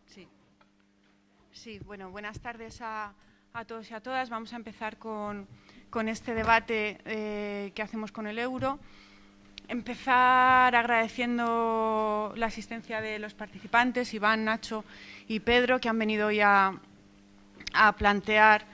Sí. Sí, bueno, buenas tardes a todos y a todas. Vamos a empezar con este debate que hacemos con el euro. Empezar agradeciendo la asistencia de los participantes, Iván, Nacho y Pedro, que han venido hoy a plantear,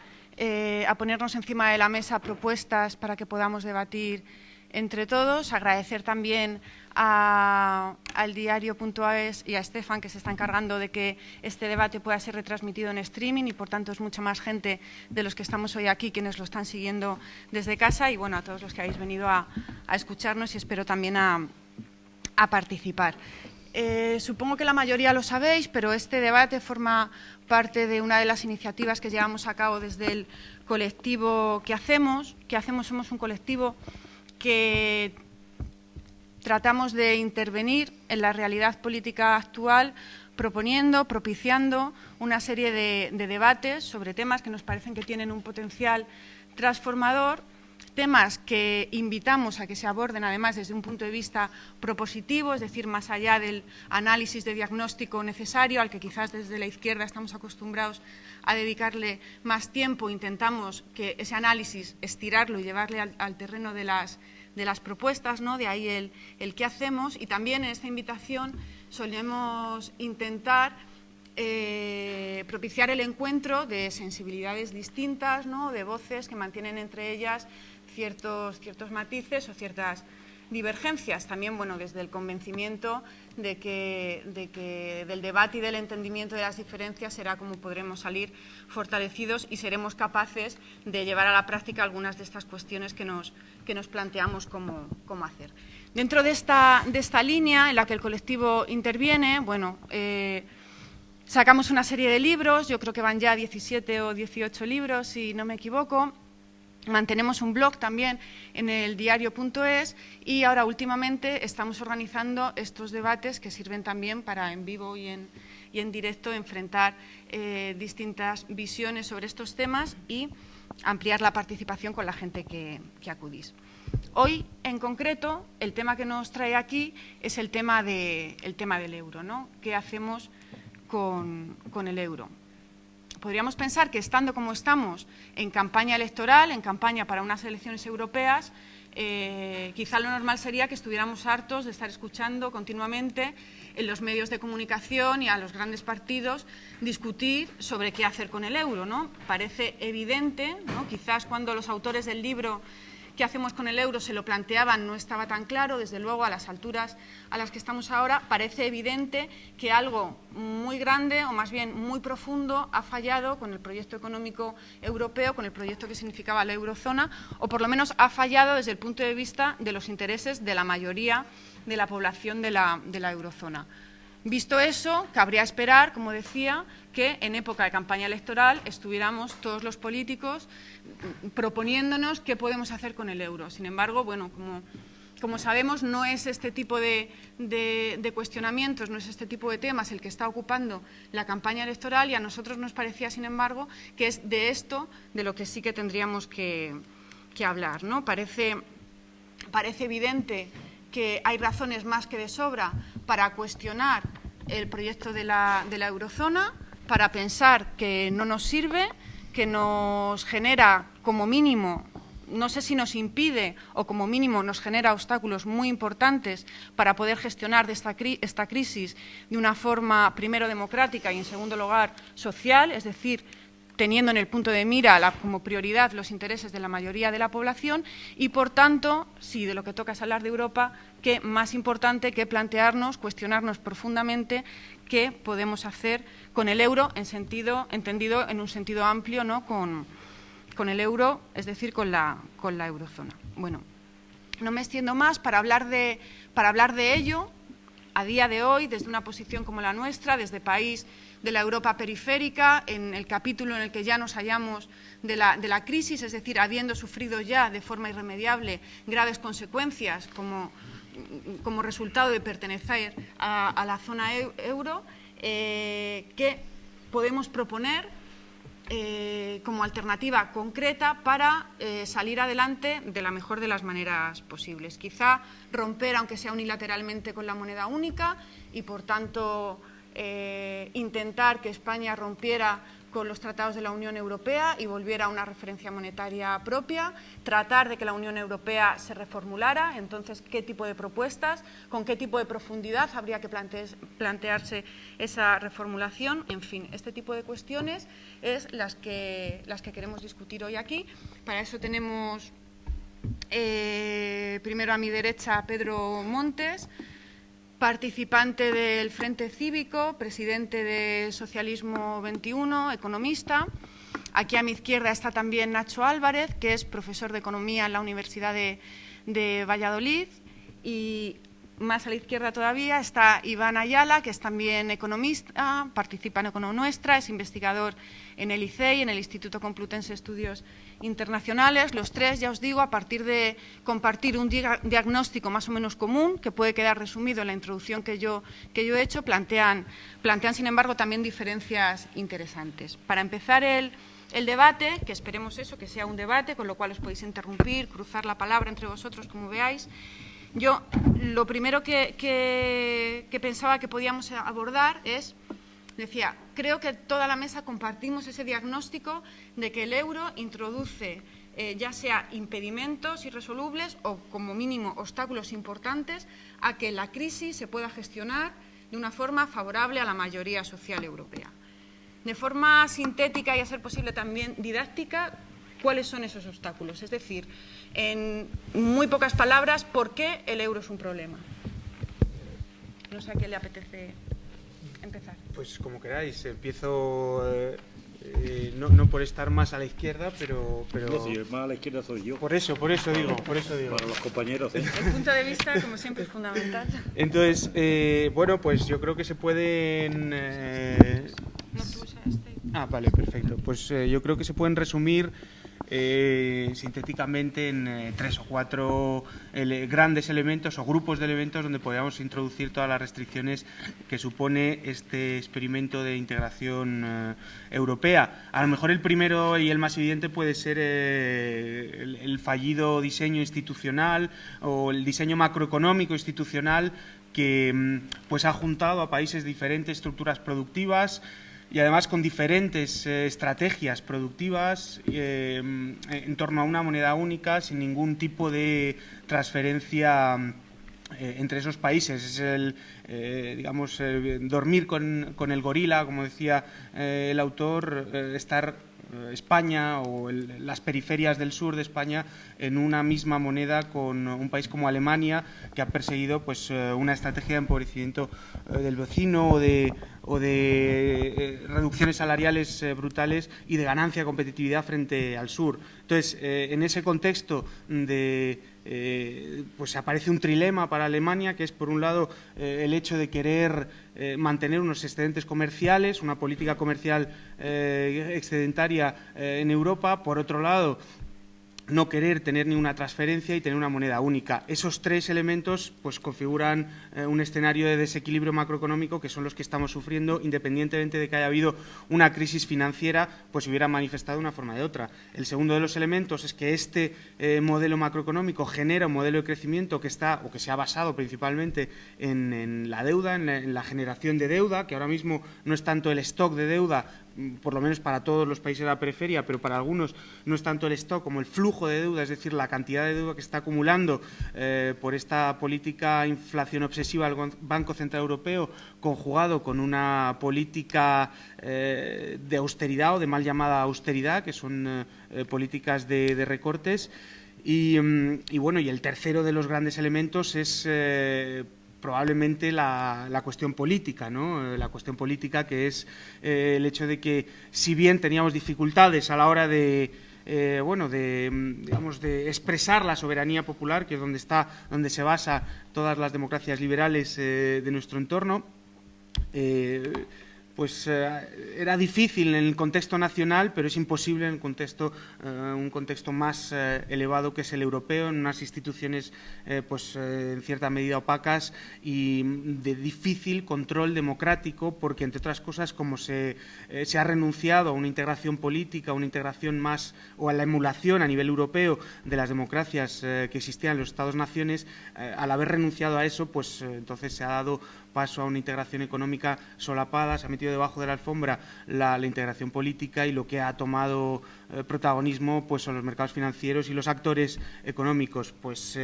a ponernos encima de la mesa propuestas para que podamos debatir entre todos. Agradecer también al diario.es y a Estefan, que se está encargando de que este debate pueda ser retransmitido en streaming y, por tanto, es mucha más gente de los que estamos hoy aquí quienes lo están siguiendo desde casa, y, bueno, a todos los que habéis venido a escucharnos y espero también a participar. Supongo que la mayoría lo sabéis, pero este debate forma parte de una de las iniciativas que llevamos a cabo desde el colectivo que hacemos. Somos un colectivo que tratamos de intervenir en la realidad política actual, propiciando una serie de debates sobre temas que nos parecen que tienen un potencial transformador, temas que invitamos a que se aborden además desde un punto de vista propositivo, es decir, más allá del análisis de diagnóstico necesario al que quizás desde la izquierda estamos acostumbrados a dedicarle más tiempo. Intentamos que ese análisis estirarlo y llevarle al terreno de las propuestas, ¿no? De ahí el qué hacemos, y también en esta invitación solemos intentar propiciar el encuentro de sensibilidades distintas, ¿no? De voces que mantienen entre ellas ciertos matices o ciertas divergencias. También, bueno, desde el convencimiento de que del debate y del entendimiento de las diferencias será como podremos salir fortalecidos y seremos capaces de llevar a la práctica algunas de estas cuestiones que nos planteamos cómo hacer. Dentro de esta línea en la que el colectivo interviene, bueno, sacamos una serie de libros, yo creo que van ya 17 o 18 libros, si no me equivoco. Mantenemos un blog también en el diario.es y ahora últimamente estamos organizando estos debates que sirven también para en vivo y en directo enfrentar distintas visiones sobre estos temas y ampliar la participación con la gente que acudís. Hoy, en concreto, el tema que nos trae aquí es el tema del euro, ¿no? ¿Qué hacemos con el euro? Podríamos pensar que, estando como estamos en campaña electoral, en campaña para unas elecciones europeas, quizá lo normal sería que estuviéramos hartos de estar escuchando continuamente en los medios de comunicación y a los grandes partidos discutir sobre qué hacer con el euro, ¿no? Parece evidente, ¿no? Quizás cuando los autores del libro ¿qué hacemos con el euro? Se lo planteaban, no estaba tan claro. Desde luego, a las alturas a las que estamos ahora, parece evidente que algo muy grande, o más bien muy profundo, ha fallado con el proyecto económico europeo, con el proyecto que significaba la eurozona, o por lo menos ha fallado desde el punto de vista de los intereses de la mayoría de la población de la eurozona. Visto eso, cabría esperar, como decía, que en época de campaña electoral estuviéramos todos los políticos proponiéndonos qué podemos hacer con el euro. Sin embargo, bueno, como sabemos, no es este tipo de cuestionamientos, no es este tipo de temas el que está ocupando la campaña electoral, y a nosotros nos parecía, sin embargo, que es de esto de lo que sí que tendríamos que hablar, ¿no? Parece evidente que hay razones más que de sobra para cuestionar el proyecto de la eurozona, para pensar que no nos sirve, que nos genera como mínimo, no sé si nos impide o como mínimo nos genera obstáculos muy importantes para poder gestionar esta crisis de una forma, primero, democrática y, en segundo lugar, social, es decir, teniendo en el punto de mira como prioridad los intereses de la mayoría de la población y, por tanto, si de lo que toca es hablar de Europa, qué más importante que plantearnos, cuestionarnos profundamente qué podemos hacer con el euro entendido en un sentido amplio, ¿no? Con el euro, es decir, con la eurozona. Bueno, no me extiendo más. Para hablar de ello, a día de hoy, desde una posición como la nuestra, desde país de la Europa periférica, en el capítulo en el que ya nos hallamos de la crisis, es decir, habiendo sufrido ya de forma irremediable graves consecuencias como resultado de pertenecer a la zona euro, ¿qué podemos proponer como alternativa concreta para salir adelante de la mejor de las maneras posibles? Quizá romper, aunque sea unilateralmente, con la moneda única y, por tanto, intentar que España rompiera con los tratados de la Unión Europea y volviera a una referencia monetaria propia, tratar de que la Unión Europea se reformulara, entonces qué tipo de propuestas, con qué tipo de profundidad habría que plantearse esa reformulación, en fin, este tipo de cuestiones es las que queremos discutir hoy aquí. Para eso tenemos primero a mi derecha a Pedro Montes, participante del Frente Cívico, presidente de Socialismo 21, economista. Aquí a mi izquierda está también Nacho Álvarez, que es profesor de Economía en la Universidad de Valladolid. Y más a la izquierda todavía está Iván Ayala, que es también economista, participa en Econonuestra, es investigador en el ICEI, en el Instituto Complutense de Estudios Internacionales. Los tres, ya os digo, a partir de compartir un diagnóstico más o menos común, que puede quedar resumido en la introducción que yo he hecho, plantean, sin embargo, también diferencias interesantes. Para empezar el debate, que esperemos eso, que sea un debate, con lo cual os podéis interrumpir, cruzar la palabra entre vosotros, como veáis. Yo lo primero que pensaba que podíamos abordar es, decía, creo que toda la mesa compartimos ese diagnóstico de que el euro introduce ya sea impedimentos irresolubles o como mínimo obstáculos importantes a que la crisis se pueda gestionar de una forma favorable a la mayoría social europea. De forma sintética y a ser posible también didáctica, ¿cuáles son esos obstáculos? Es decir, en muy pocas palabras, ¿por qué el euro es un problema? No sé a qué le apetece empezar. Pues como queráis, empiezo no por estar más a la izquierda, pero... No, si el más a la izquierda soy yo. Por eso digo. Para los compañeros. El punto de vista, como siempre, es fundamental. Entonces, bueno, pues yo creo que se pueden... No, tú usas este. Vale, perfecto. Pues yo creo que se pueden resumir sintéticamente en 3 o 4 grandes elementos o grupos de elementos donde podríamos introducir todas las restricciones que supone este experimento de integración europea. A lo mejor el primero y el más evidente puede ser el fallido diseño institucional o el diseño macroeconómico institucional que pues ha juntado a países de diferentes estructuras productivas y además con diferentes estrategias productivas en torno a una moneda única sin ningún tipo de transferencia entre esos países. Es digamos, dormir con el gorila, como decía el autor, estar España o las periferias del sur de España en una misma moneda con un país como Alemania, que ha perseguido pues una estrategia de empobrecimiento del vecino o de reducciones salariales brutales y de ganancia de competitividad frente al sur. Entonces, en ese contexto pues aparece un trilema para Alemania, que es, por un lado, el hecho de querer mantener unos excedentes comerciales, una política comercial excedentaria en Europa. Por otro lado, no querer tener ninguna transferencia y tener una moneda única. Esos tres elementos pues configuran un escenario de desequilibrio macroeconómico que son los que estamos sufriendo, independientemente de que haya habido una crisis financiera, pues se hubiera manifestado de una forma o de otra. El segundo de los elementos es que este modelo macroeconómico genera un modelo de crecimiento que está o que se ha basado principalmente en la deuda, en la generación de deuda, que ahora mismo no es tanto el stock de deuda, por lo menos para todos los países de la periferia, pero para algunos no es tanto el stock como el flujo de deuda, es decir, la cantidad de deuda que está acumulando por esta política inflación obsesiva del Banco Central Europeo, conjugado con una política de austeridad o de mal llamada austeridad, que son políticas de recortes. Y bueno, y el tercero de los grandes elementos es probablemente la cuestión política, ¿no? La cuestión política, que es el hecho de que, si bien teníamos dificultades a la hora de expresar la soberanía popular, que es donde se basa todas las democracias liberales de nuestro entorno, pues era difícil en el contexto nacional, pero es imposible en un contexto más elevado, que es el europeo, en unas instituciones en cierta medida opacas y de difícil control democrático, porque, entre otras cosas, como se ha renunciado a una integración política, a una integración más, o a la emulación a nivel europeo de las democracias que existían en los Estados-naciones, al haber renunciado a eso, pues entonces se ha dado paso a una integración económica solapada, se ha metido debajo de la alfombra la integración política, y lo que ha tomado protagonismo pues son los mercados financieros y los actores económicos. Pues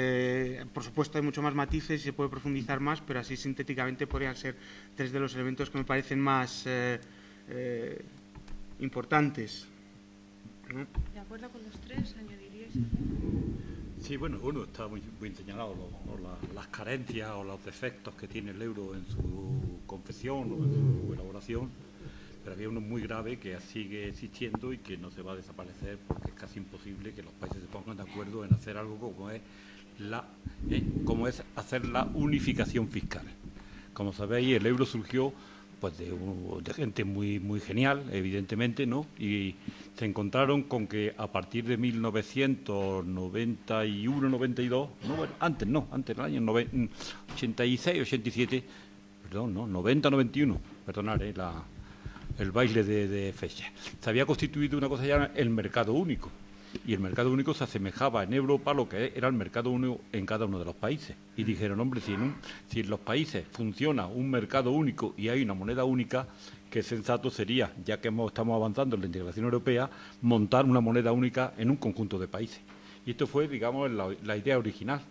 por supuesto hay mucho más matices y se puede profundizar más, pero así sintéticamente podrían ser tres de los elementos que me parecen más importantes. ¿De acuerdo con los tres? ¿Añadiríais? Sí, bueno, uno está muy señalado, las carencias o los defectos que tiene el euro en su confección o en su elaboración, pero había uno muy grave que sigue existiendo y que no se va a desaparecer, porque es casi imposible que los países se pongan de acuerdo en hacer algo como es hacer la unificación fiscal. Como sabéis, el euro surgió pues de gente muy genial, evidentemente, ¿no? Y se encontraron con que a partir de 1991-92, no, bueno, antes del año 86-87, perdón, no, 90-91, perdonad, el baile de fecha. Se había constituido una cosa llamada el mercado único, y el mercado único se asemejaba en Europa a lo que era el mercado único en cada uno de los países. Y dijeron, hombre, si en los países funciona un mercado único y hay una moneda única, qué sensato sería, ya que estamos avanzando en la integración europea, montar una moneda única en un conjunto de países. Y esto fue, digamos, la idea original,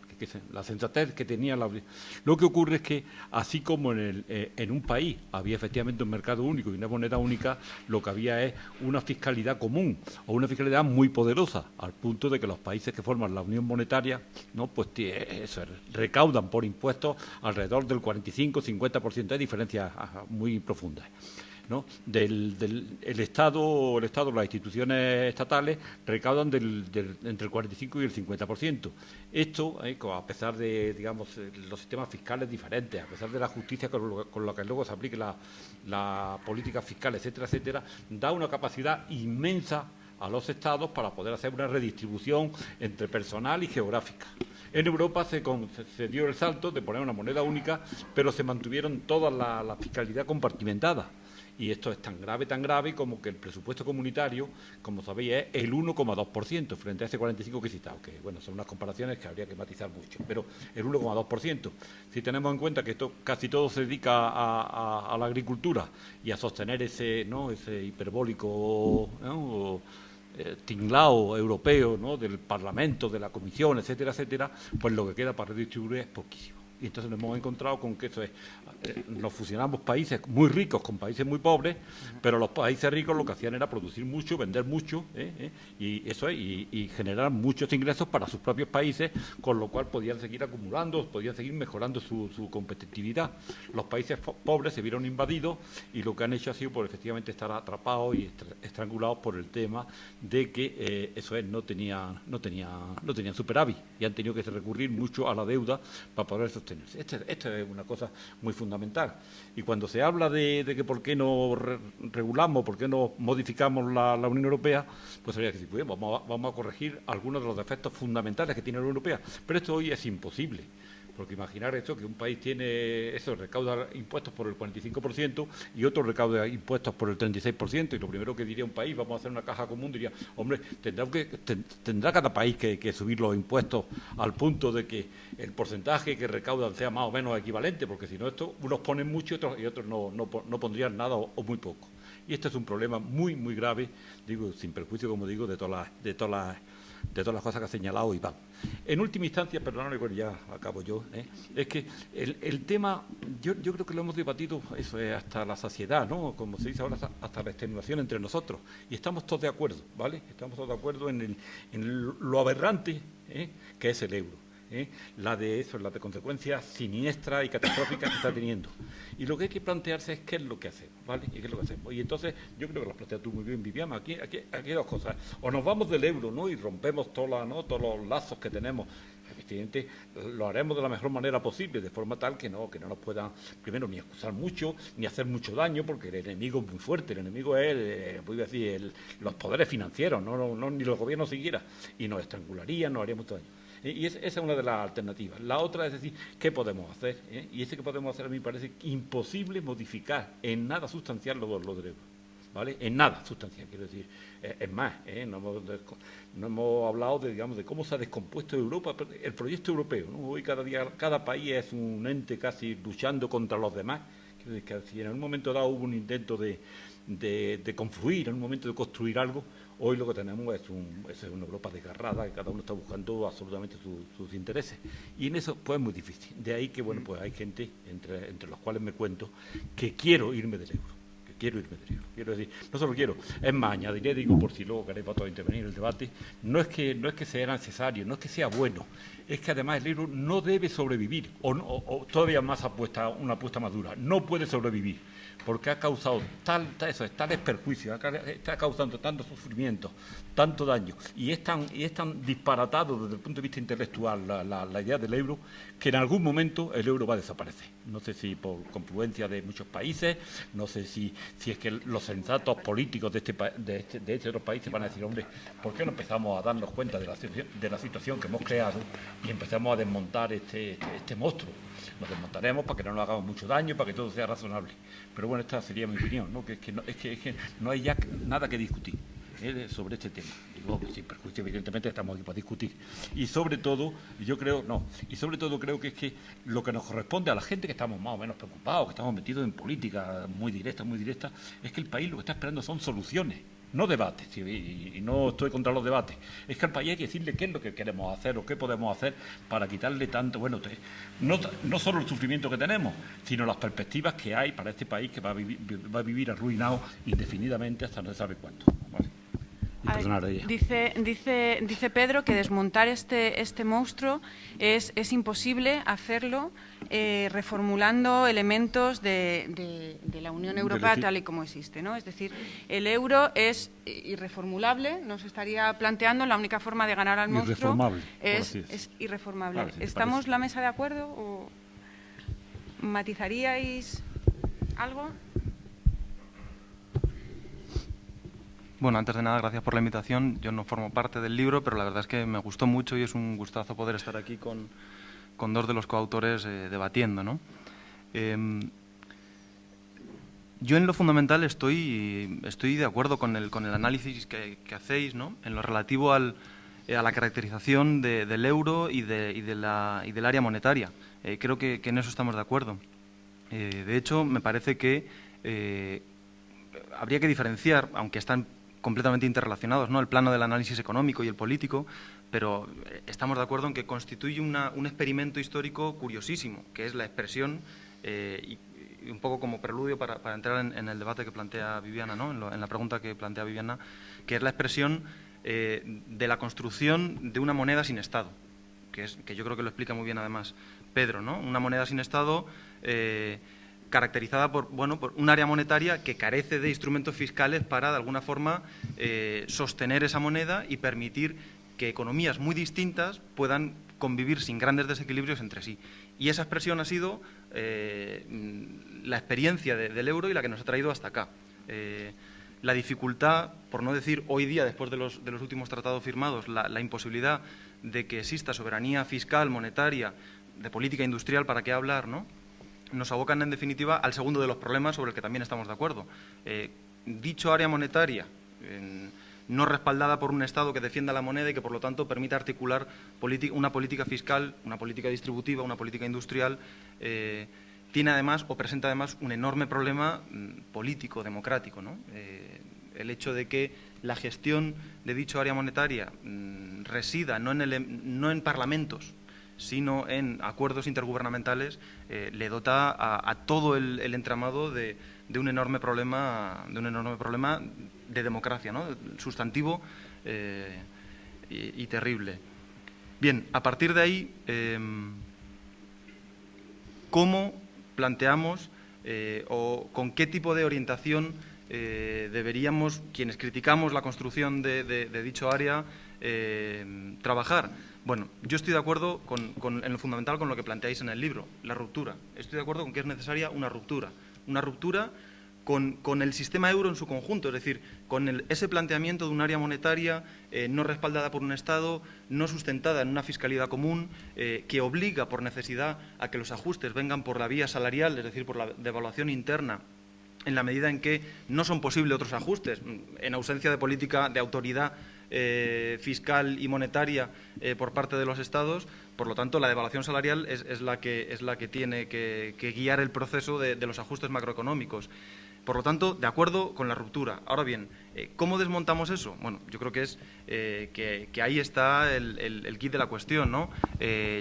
la sensatez que tenía. Lo que ocurre es que, así como en un país había efectivamente un mercado único y una moneda única, lo que había es una fiscalidad común o una fiscalidad muy poderosa, al punto de que los países que forman la Unión Monetaria, ¿no?, pues recaudan por impuestos alrededor del 45-50%. Hay diferencias muy profundas, ¿no? El Estado, las instituciones estatales recaudan entre el 45 y el 50%. Esto, a pesar de, digamos, los sistemas fiscales diferentes, a pesar de la justicia con la que luego se aplique la política fiscal, etcétera, etcétera, da una capacidad inmensa a los Estados para poder hacer una redistribución entre personal y geográfica. En Europa se dio el salto de poner una moneda única, pero se mantuvieron toda la fiscalidad compartimentada. Y esto es tan grave como que el presupuesto comunitario, como sabéis, es el 1,2% frente a ese 45% que he citado, que bueno, son unas comparaciones que habría que matizar mucho, pero el 1,2%. Si tenemos en cuenta que esto casi todo se dedica a la agricultura y a sostener ese hiperbólico, ¿no?, tinglao europeo, ¿no?, del Parlamento, de la Comisión, etcétera, etcétera, pues lo que queda para redistribuir es poquísimo. Y entonces nos hemos encontrado con que eso es, nos fusionamos países muy ricos con países muy pobres, pero los países ricos lo que hacían era producir mucho, vender mucho, y eso es, y generar muchos ingresos para sus propios países, con lo cual podían seguir acumulando, podían seguir mejorando su competitividad. Los países pobres se vieron invadidos y lo que han hecho ha sido por efectivamente estar atrapados y estrangulados por el tema de que no tenían superávit y han tenido que recurrir mucho a la deuda para poder sostenerse. Esto es una cosa muy fundamental. Y cuando se habla de que por qué no regulamos, por qué no modificamos la Unión Europea, pues habría que decir, pues vamos a corregir algunos de los defectos fundamentales que tiene la Unión Europea. Pero esto hoy es imposible. Porque imaginar esto, que un país recauda impuestos por el 45% y otro recauda impuestos por el 36%, y lo primero que diría un país, vamos a hacer una caja común, diría, hombre, tendrá cada país que subir los impuestos al punto de que el porcentaje que recaudan sea más o menos equivalente, porque si no, unos ponen mucho y otros no pondrían nada o muy poco. Y este es un problema muy, muy grave, digo, sin perjuicio, como digo, de todas las cosas que ha señalado Iván. En última instancia, perdóname, bueno, ya acabo yo, es que el tema, yo creo que lo hemos debatido, eso es, hasta la saciedad, ¿no?, como se dice ahora, hasta la extenuación entre nosotros, y estamos todos de acuerdo, ¿vale? Estamos todos de acuerdo en lo aberrante que es el euro. La de consecuencias siniestras y catastróficas que está teniendo. Y lo que hay que plantearse es qué es lo que hacemos, ¿vale? Y qué es lo que hacemos. Y entonces, yo creo que lo has planteado tú muy bien, Viviana. Aquí hay dos cosas. O nos vamos del euro, ¿no?, y rompemos todos los lazos que tenemos. Efectivamente, lo haremos de la mejor manera posible, de forma tal que no nos puedan, primero, ni acusar mucho, ni hacer mucho daño, porque el enemigo es muy fuerte. El enemigo es, voy a decir, los poderes financieros, ni los gobiernos siquiera. Y nos estrangularían, nos haría mucho daño. Y esa es una de las alternativas. La otra es decir, ¿qué podemos hacer? Y ese que podemos hacer a mí me parece imposible modificar en nada sustancial lo del euro. ¿vale? En nada sustancial, quiero decir. Es más, no hemos hablado de cómo se ha descompuesto Europa, el proyecto europeo, ¿no? Hoy cada país es un ente casi luchando contra los demás. Quiero decir que si en un momento dado hubo un intento de confluir, en un momento de construir algo, hoy lo que tenemos es una Europa desgarrada, que cada uno está buscando absolutamente sus intereses. Y en eso, pues, es muy difícil. De ahí que, bueno, pues hay gente, entre los cuales me cuento, que quiero irme del euro. Quiero decir, no solo quiero, es más, añadiré, digo, por si luego queréis vosotros intervenir en el debate, no es que sea necesario, no es que sea bueno, es que además el euro no debe sobrevivir, o todavía más una apuesta más dura, no puede sobrevivir, porque ha causado tales perjuicios, está causando tanto sufrimiento, tanto daño, y es tan disparatado desde el punto de vista intelectual la idea del euro, que en algún momento el euro va a desaparecer. No sé si por confluencia de muchos países, no sé si es que los sensatos políticos de este otros países van a decir, hombre, ¿por qué no empezamos a darnos cuenta de la situación que hemos creado y empezamos a desmontar este monstruo? Nos desmontaremos para que no nos hagamos mucho daño, para que todo sea razonable. Pero bueno, esta sería mi opinión, ¿no? Que no hay ya nada que discutir sobre este tema. Digo, sin perjuicio, evidentemente estamos aquí para discutir. Y sobre todo creo que es que lo que nos corresponde a la gente que estamos más o menos preocupados, que estamos metidos en política muy directa, es que el país lo que está esperando son soluciones, no debates, y no estoy contra los debates. Es que al país hay que decirle qué es lo que queremos hacer o qué podemos hacer para quitarle tanto, no solo el sufrimiento que tenemos, sino las perspectivas que hay para este país que va a vivir arruinado indefinidamente hasta no se sabe cuánto. ¿Vale? Dice Pedro que desmontar este monstruo es imposible hacerlo reformulando elementos de la Unión Europea tal y como existe, ¿no? Es decir, el euro es irreformulable, nos estaría planteando la única forma de ganar al monstruo es irreformable. Vale, si ¿Estamos la mesa de acuerdo o matizaríais algo? Bueno, antes de nada, gracias por la invitación. Yo no formo parte del libro, pero la verdad es que me gustó mucho y es un gustazo poder estar aquí con dos de los coautores debatiendo, ¿no? Yo en lo fundamental estoy de acuerdo con el análisis que hacéis, ¿no? En lo relativo a la caracterización del euro y del área monetaria. Creo que en eso estamos de acuerdo. De hecho, me parece que habría que diferenciar, aunque están completamente interrelacionados, ¿no? El plano del análisis económico y el político, pero estamos de acuerdo en que constituye un experimento histórico curiosísimo, que es la expresión, y un poco como preludio para entrar en el debate que plantea Viviana, ¿no? En la pregunta que plantea Viviana, que es la expresión de la construcción de una moneda sin Estado, que yo creo que lo explica muy bien además Pedro, ¿no? Una moneda sin Estado caracterizada por un área monetaria que carece de instrumentos fiscales para, de alguna forma, sostener esa moneda y permitir que economías muy distintas puedan convivir sin grandes desequilibrios entre sí. Y esa expresión ha sido la experiencia del euro y la que nos ha traído hasta acá. La dificultad, por no decir hoy día, después de los últimos tratados firmados, la imposibilidad de que exista soberanía fiscal, monetaria, de política industrial, ¿para qué hablar, no?, nos abocan, en definitiva, al segundo de los problemas sobre el que también estamos de acuerdo. Dicho área monetaria, no respaldada por un Estado que defienda la moneda y que, por lo tanto, permita articular una política fiscal, una política distributiva, una política industrial, tiene además, o presenta además, un enorme problema político, democrático, ¿no? El hecho de que la gestión de dicho área monetaria resida no en parlamentos, sino en acuerdos intergubernamentales, le dota a todo el entramado de un enorme problema de democracia, ¿no?, sustantivo y terrible. Bien, a partir de ahí, ¿cómo planteamos o con qué tipo de orientación deberíamos, quienes criticamos la construcción de dicho área, trabajar? Bueno, yo estoy de acuerdo en lo fundamental con lo que planteáis en el libro, la ruptura. Estoy de acuerdo con que es necesaria una ruptura con el sistema euro en su conjunto, es decir, con ese planteamiento de un área monetaria no respaldada por un Estado, no sustentada en una fiscalidad común, que obliga por necesidad a que los ajustes vengan por la vía salarial, es decir, por la devaluación interna en la medida en que no son posibles otros ajustes, en ausencia de política de autoridad fiscal y monetaria por parte de los Estados. Por lo tanto, la devaluación salarial es la que tiene que guiar el proceso de los ajustes macroeconómicos. Por lo tanto, de acuerdo con la ruptura. Ahora bien, ¿cómo desmontamos eso? Bueno, yo creo que es que ahí está el kit de la cuestión, ¿no?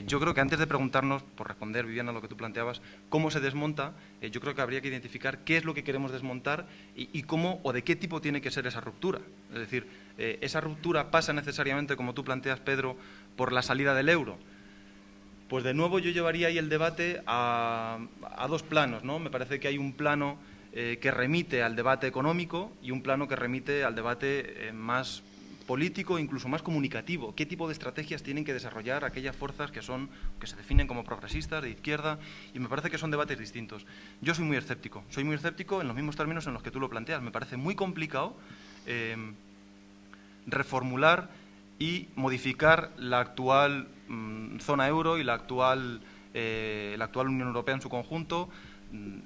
Yo creo que antes de preguntarnos, por responder, Viviana, lo que tú planteabas, cómo se desmonta, yo creo que habría que identificar qué es lo que queremos desmontar y cómo o de qué tipo tiene que ser esa ruptura. Es decir, esa ruptura pasa necesariamente, como tú planteas, Pedro, por la salida del euro. Pues de nuevo yo llevaría ahí el debate a dos planos, ¿no? Me parece que hay un plano que remite al debate económico y un plano que remite al debate más político, incluso más comunicativo. ¿Qué tipo de estrategias tienen que desarrollar aquellas fuerzas que se definen como progresistas, de izquierda? Y me parece que son debates distintos. Yo soy muy escéptico en los mismos términos en los que tú lo planteas. Me parece muy complicado reformular y modificar la actual zona euro y la actual Unión Europea en su conjunto,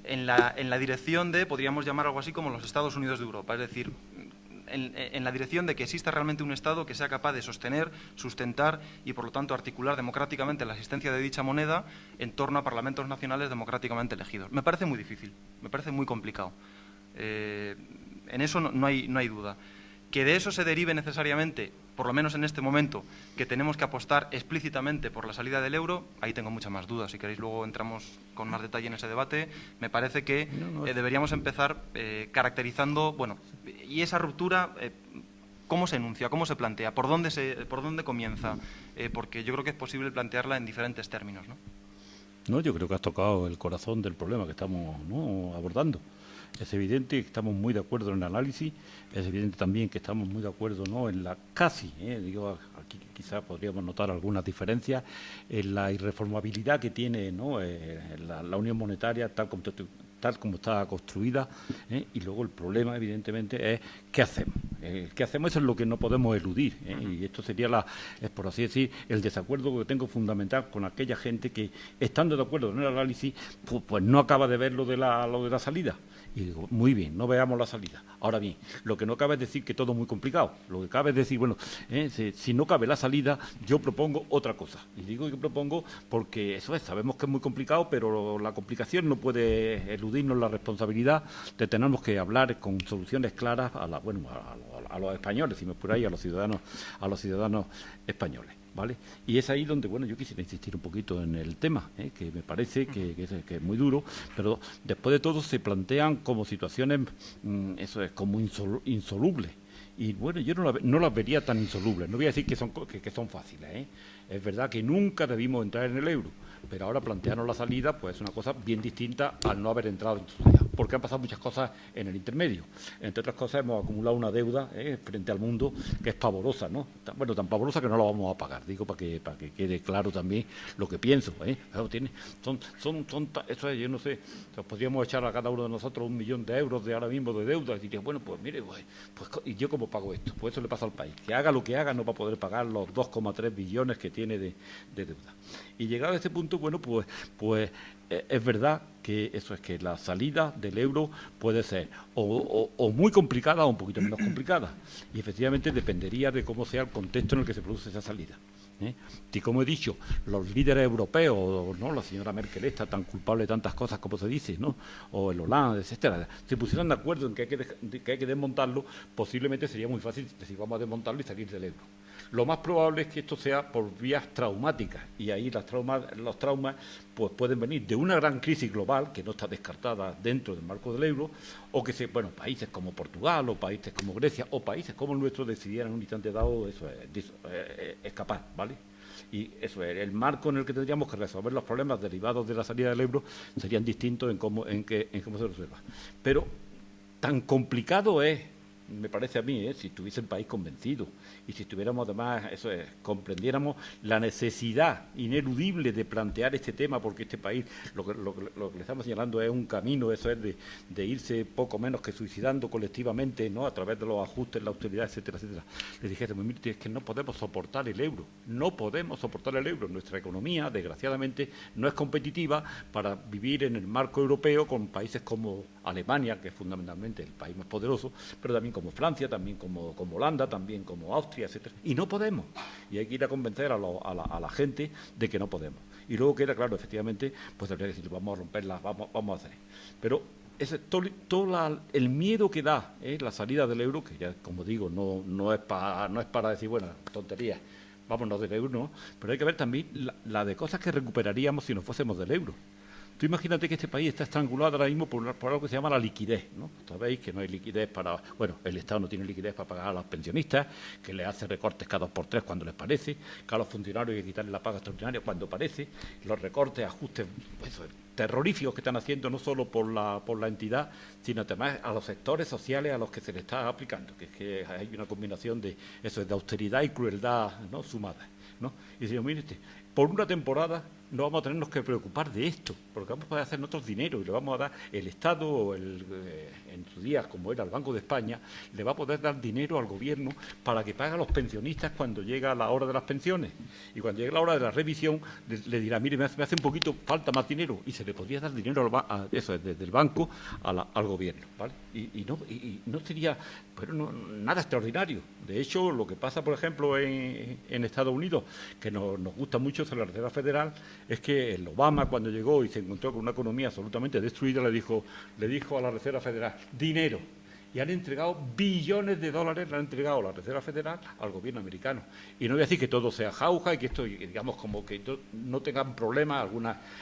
en la dirección de, podríamos llamar algo así como los Estados Unidos de Europa, es decir, en la dirección de que exista realmente un Estado que sea capaz de sostener, sustentar y, por lo tanto, articular democráticamente la existencia de dicha moneda en torno a parlamentos nacionales democráticamente elegidos. Me parece muy difícil, me parece muy complicado. En eso no hay duda. Que de eso se derive necesariamente, por lo menos en este momento, que tenemos que apostar explícitamente por la salida del euro, ahí tengo muchas más dudas. Si queréis luego entramos con más detalle en ese debate. Me parece que deberíamos empezar caracterizando, bueno, y esa ruptura, ¿cómo se enuncia? ¿Cómo se plantea? ¿Por dónde comienza? Porque yo creo que es posible plantearla en diferentes términos, ¿no? No, yo creo que has tocado el corazón del problema que estamos abordando. Es evidente que estamos muy de acuerdo en el análisis, es evidente también que estamos muy de acuerdo en la casi, aquí quizás podríamos notar algunas diferencias, en la irreformabilidad que tiene la Unión Monetaria tal como está construida, y luego el problema evidentemente es ¿qué hacemos? ¿Qué hacemos? Eso es lo que no podemos eludir, y esto sería, por así decir, el desacuerdo que tengo fundamental con aquella gente que, estando de acuerdo en el análisis, pues no acaba de ver lo de la salida. Y digo, muy bien, no veamos la salida. Ahora bien, lo que no cabe es decir que todo es muy complicado. Lo que cabe es decir, bueno, si no cabe la salida, yo propongo otra cosa. Y digo que propongo porque eso es, sabemos que es muy complicado, pero la complicación no puede eludirnos la responsabilidad de tenernos que hablar con soluciones claras a los españoles, si me apuráis, a los ciudadanos españoles. ¿Vale? Y es ahí donde, bueno, yo quisiera insistir un poquito en el tema, que me parece que es muy duro, pero después de todo se plantean como situaciones, como insolubles. Y bueno, yo no las vería tan insolubles, no voy a decir que son fáciles, Es verdad que nunca debimos entrar en el euro, pero ahora plantearnos la salida pues es una cosa bien distinta al no haber entrado en su salida, porque han pasado muchas cosas en el intermedio. Entre otras cosas hemos acumulado una deuda frente al mundo que es pavorosa, ¿no? Bueno, tan pavorosa que no la vamos a pagar, digo para que quede claro también lo que pienso, Claro, eso es, yo no sé, podríamos echar a cada uno de nosotros 1 millón de euros de ahora mismo de deuda y diría, bueno, pues mire, pues ¿y yo cómo pago esto? Pues eso le pasa al país, que haga lo que haga no va a poder pagar los 2,3 billones que tiene de deuda. Y llegado a este punto, bueno, pues es verdad que eso es que la salida del euro puede ser o muy complicada o un poquito menos complicada. Y efectivamente dependería de cómo sea el contexto en el que se produce esa salida. Y como he dicho, los líderes europeos, ¿no? La señora Merkel está tan culpable de tantas cosas como se dice, ¿no? O el Hollande, etcétera, se pusieran de acuerdo en que hay que desmontarlo, posiblemente sería muy fácil decir vamos a desmontarlo y salir del euro. Lo más probable es que esto sea por vías traumáticas y ahí los traumas pues pueden venir de una gran crisis global que no está descartada dentro del marco del euro o que países como Portugal o países como Grecia o países como el nuestro decidieran en un instante dado escapar, ¿vale? Y eso es, el marco en el que tendríamos que resolver los problemas derivados de la salida del euro serían distintos en cómo se resuelva. Pero tan complicado es me parece a mí, si estuviese el país convencido y si estuviéramos además, comprendiéramos la necesidad ineludible de plantear este tema, porque este país, lo que le estamos señalando es un camino, eso es de irse poco menos que suicidando colectivamente, ¿no?, a través de los ajustes, la austeridad, etcétera, etcétera. Le dije, mire, es que no podemos soportar el euro, nuestra economía, desgraciadamente, no es competitiva para vivir en el marco europeo con países como Alemania, que es fundamentalmente el país más poderoso, pero también como Francia, también como Holanda, también como Austria, etcétera. Y no podemos. Y hay que ir a convencer a la gente de que no podemos. Y luego queda claro, efectivamente, pues habría que decir, vamos a romperlas, vamos a hacer. Pero todo el miedo que da la salida del euro, que ya, como digo, no es para decir, bueno, tonterías, vámonos del euro, ¿no? Pero hay que ver también la de cosas que recuperaríamos si nos fuésemos del euro. Tú imagínate que este país está estrangulado ahora mismo por algo que se llama la liquidez, ¿no? Sabéis que no hay liquidez para... Bueno, el Estado no tiene liquidez para pagar a los pensionistas, que le hace recortes cada 2 por 3 cuando les parece, que a los funcionarios hay que quitarles la paga extraordinaria cuando parece, los recortes, ajustes terroríficos que están haciendo no solo por la entidad, sino además a los sectores sociales a los que se le está aplicando, que es que hay una combinación de austeridad y crueldad, ¿no?, sumadas, ¿no? Y decimos, mire, por una temporada no vamos a tenernos que preocupar de esto, porque vamos a poder hacer nosotros dinero y le vamos a dar el Estado, en sus días, como era el Banco de España, le va a poder dar dinero al gobierno para que pague a los pensionistas cuando llega la hora de las pensiones. Y cuando llegue la hora de la revisión, le dirá, mire, me hace un poquito, falta más dinero, y se le podría dar dinero desde el banco al gobierno, ¿vale? Y no sería, pero nada extraordinario. De hecho, lo que pasa, por ejemplo, en Estados Unidos, que nos gusta mucho sobre la Reserva Federal, es que el Obama, cuando llegó y se encontró con una economía absolutamente destruida, le dijo a la Reserva Federal, dinero. Y han entregado billones de dólares, le han entregado la Reserva Federal al gobierno americano. Y no voy a decir que todo sea jauja y que esto, digamos, como que no tengan problemas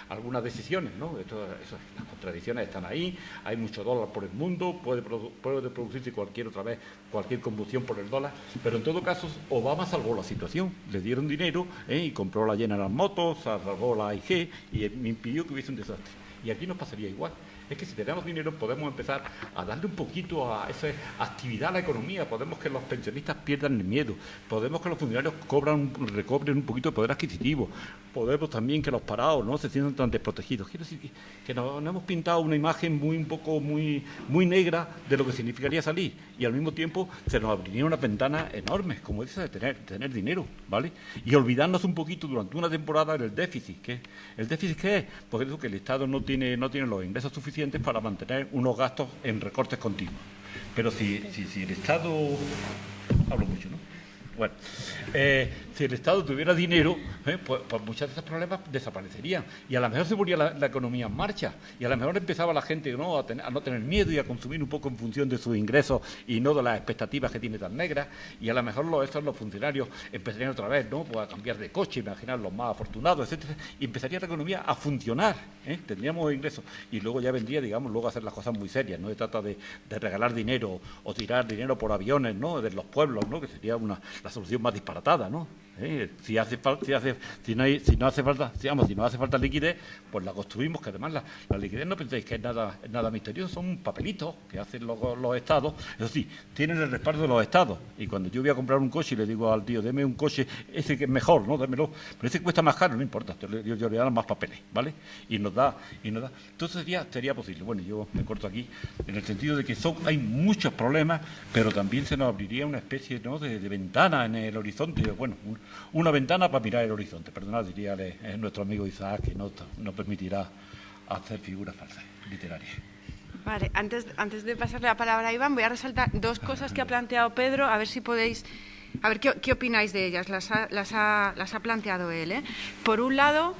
algunas decisiones, ¿no? Las contradicciones están ahí, hay mucho dólar por el mundo, puede producirse cualquier combustión por el dólar, pero en todo caso Obama salvó la situación, le dieron dinero y compró la General Motors, salvó la AIG y impidió que hubiese un desastre. Y aquí nos pasaría igual. Es que si tenemos dinero podemos empezar a darle un poquito a esa actividad a la economía, podemos que los pensionistas pierdan el miedo, podemos que los funcionarios recobren un poquito de poder adquisitivo, podemos también que los parados no se sientan tan desprotegidos. Quiero decir que nos hemos pintado una imagen muy negra de lo que significaría salir, y al mismo tiempo se nos abriría una ventana enorme, como dice, de tener dinero, ¿vale? Y olvidarnos un poquito durante una temporada del déficit. ¿El déficit qué es? Porque es que el Estado no tiene los ingresos suficientes para mantener unos gastos en recortes continuos. Pero si el Estado... Hablo mucho, ¿no? Bueno, si el Estado tuviera dinero, pues muchos de esos problemas desaparecerían. Y a lo mejor se ponía la economía en marcha. Y a lo mejor empezaba la gente, ¿no?, a no tener miedo y a consumir un poco en función de sus ingresos y no de las expectativas que tiene tan negras. Y a lo mejor los funcionarios empezarían otra vez, ¿no?, pues a cambiar de coche, imaginar los más afortunados, etcétera. Y empezaría la economía a funcionar. Tendríamos ingresos. Y luego ya vendría, digamos, a hacer las cosas muy serias. No se trata de regalar dinero o tirar dinero por aviones, ¿no?, de los pueblos, ¿no?, que sería la solución más disparatada, ¿no? Si no hace falta liquidez, pues la construimos, que además la liquidez no penséis que es nada misterioso, son papelitos que hacen los estados. Eso sí, tienen el respaldo de los estados. Y cuando yo voy a comprar un coche y le digo al tío, deme un coche, ese que es mejor, ¿no?, démelo, pero ese cuesta más caro, no importa, yo le dan más papeles, ¿vale? Y nos da. Entonces sería posible. Bueno, yo me corto aquí, en el sentido de que hay muchos problemas, pero también se nos abriría una especie, ¿no?, de ventana en el horizonte, bueno, una ventana para mirar el horizonte. Perdonad, diría nuestro amigo Isaac, que no permitirá hacer figuras falsas literarias. Vale, antes de pasarle la palabra a Iván, voy a resaltar 2 cosas que ha planteado Pedro, a ver si podéis... A ver, ¿qué opináis de ellas? Las ha planteado él, ¿eh? Por un lado,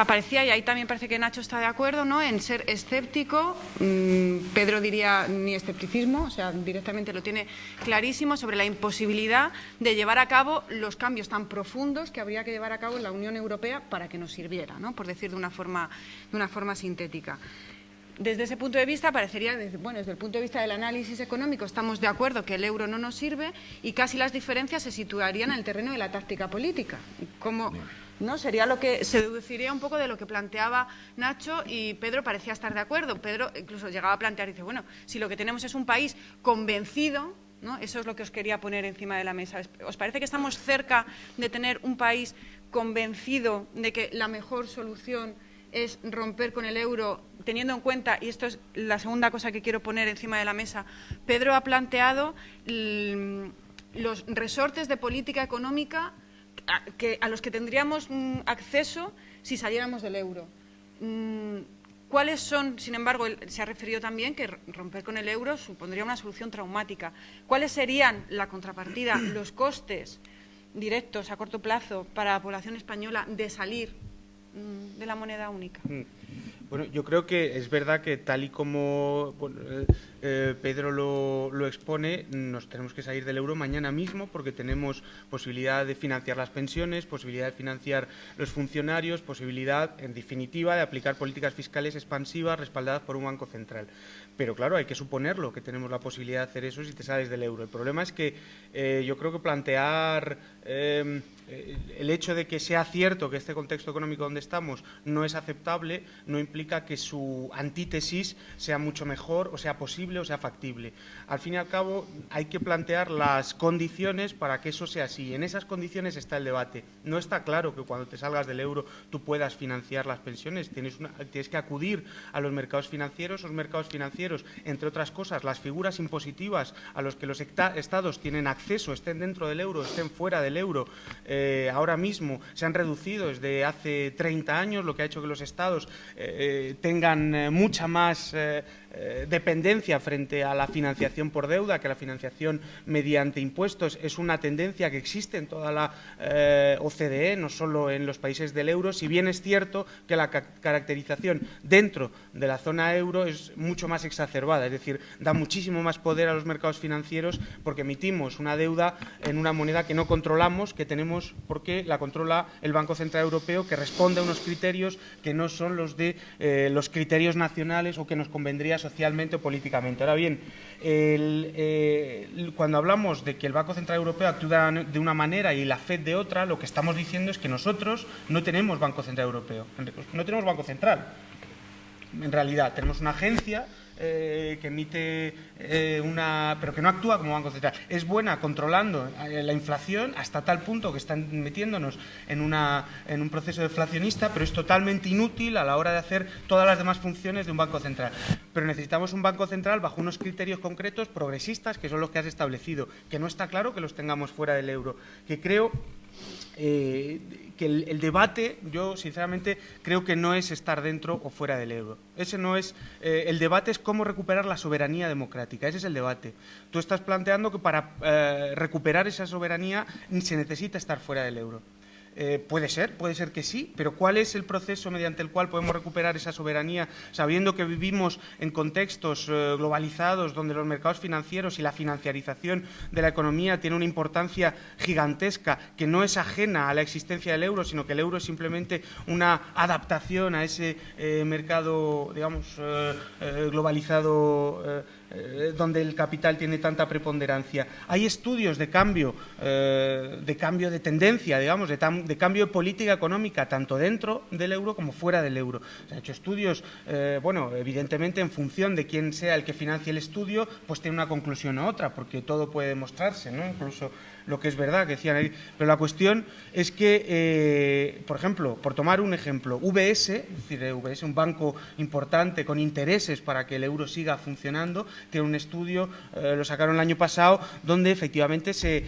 parecía, y ahí también parece que Nacho está de acuerdo, ¿no?, en ser escéptico. Pedro diría ni escepticismo, directamente lo tiene clarísimo sobre la imposibilidad de llevar a cabo los cambios tan profundos que habría que llevar a cabo en la Unión Europea para que nos sirviera, ¿no?, por decir de una forma sintética. Desde ese punto de vista, parecería, desde el punto de vista del análisis económico, estamos de acuerdo que el euro no nos sirve y casi las diferencias se situarían en el terreno de la táctica política. ¿No? Sería lo que se deduciría un poco de lo que planteaba Nacho, y Pedro parecía estar de acuerdo. Pedro incluso llegaba a plantear, dice, bueno, si lo que tenemos es un país convencido ¿no? Eso es lo que os quería poner encima de la mesa. ¿Os parece que estamos cerca de tener un país convencido de que la mejor solución es romper con el euro, teniendo en cuenta, y esto es la segunda cosa que quiero poner encima de la mesa, Pedro ha planteado los resortes de política económica a los que tendríamos acceso si saliéramos del euro. ¿Cuáles son, sin embargo, se ha referido también que romper con el euro supondría una solución traumática? ¿Cuáles serían la contrapartida, los costes directos a corto plazo para la población española de salir de la moneda única? Bueno, yo creo que es verdad que tal y como Pedro lo expone, nos tenemos que salir del euro mañana mismo porque tenemos posibilidad de financiar las pensiones, posibilidad de financiar los funcionarios, posibilidad, en definitiva, de aplicar políticas fiscales expansivas respaldadas por un banco central. Pero claro, hay que suponerlo, que tenemos la posibilidad de hacer eso si te sales del euro. El problema es que yo creo que plantear el hecho de que sea cierto que este contexto económico donde estamos no es aceptable no implica que su antítesis sea mucho mejor o sea posible o sea factible. Al fin y al cabo hay que plantear las condiciones para que eso sea así. En esas condiciones está el debate. No está claro que cuando te salgas del euro tú puedas financiar las pensiones. Tienes que acudir a los mercados financieros. Los mercados financieros, entre otras cosas, las figuras impositivas a los que los estados tienen acceso, estén dentro del euro, estén fuera del euro, ahora mismo se han reducido desde hace 30 años, lo que ha hecho que los estados tengan mucha más dependencia frente a la financiación por deuda, que la financiación mediante impuestos es una tendencia que existe en toda la OCDE, no solo en los países del euro, si bien es cierto que la caracterización dentro de la zona euro es mucho más exacerbada, es decir, da muchísimo más poder a los mercados financieros porque emitimos una deuda en una moneda que no controlamos, que tenemos porque la controla el Banco Central Europeo, que responde a unos criterios que no son los de los criterios nacionales o que nos convendría socialmente o políticamente. Ahora bien, cuando hablamos de que el Banco Central Europeo actúa de una manera y la FED de otra, lo que estamos diciendo es que nosotros no tenemos Banco Central Europeo, no tenemos Banco Central. En realidad, tenemos una agencia que emite pero que no actúa como Banco Central. Es buena controlando la inflación hasta tal punto que están metiéndonos en un proceso deflacionista, pero es totalmente inútil a la hora de hacer todas las demás funciones de un Banco Central. Pero necesitamos un Banco Central bajo unos criterios concretos progresistas, que son los que has establecido, que no está claro que los tengamos fuera del euro, que creo que el debate, yo sinceramente creo que no es estar dentro o fuera del euro. Ese no es, el debate es cómo recuperar la soberanía democrática, ese es el debate. Tú estás planteando que para recuperar esa soberanía se necesita estar fuera del euro. Puede ser que sí, pero ¿cuál es el proceso mediante el cual podemos recuperar esa soberanía sabiendo que vivimos en contextos globalizados donde los mercados financieros y la financiarización de la economía tiene una importancia gigantesca que no es ajena a la existencia del euro, sino que el euro es simplemente una adaptación a ese mercado, digamos, globalizado donde el capital tiene tanta preponderancia? Hay estudios de cambio de tendencia, digamos, de cambio de política económica, tanto dentro del euro como fuera del euro. Se han hecho estudios, bueno, evidentemente en función de quién sea el que financie el estudio, pues tiene una conclusión u otra, porque todo puede demostrarse, ¿no? Incluso lo que es verdad, que decían ahí. Pero la cuestión es que, por ejemplo, por tomar un ejemplo, UBS, es decir, UBS, un banco importante con intereses para que el euro siga funcionando, tiene un estudio, lo sacaron el año pasado, donde efectivamente se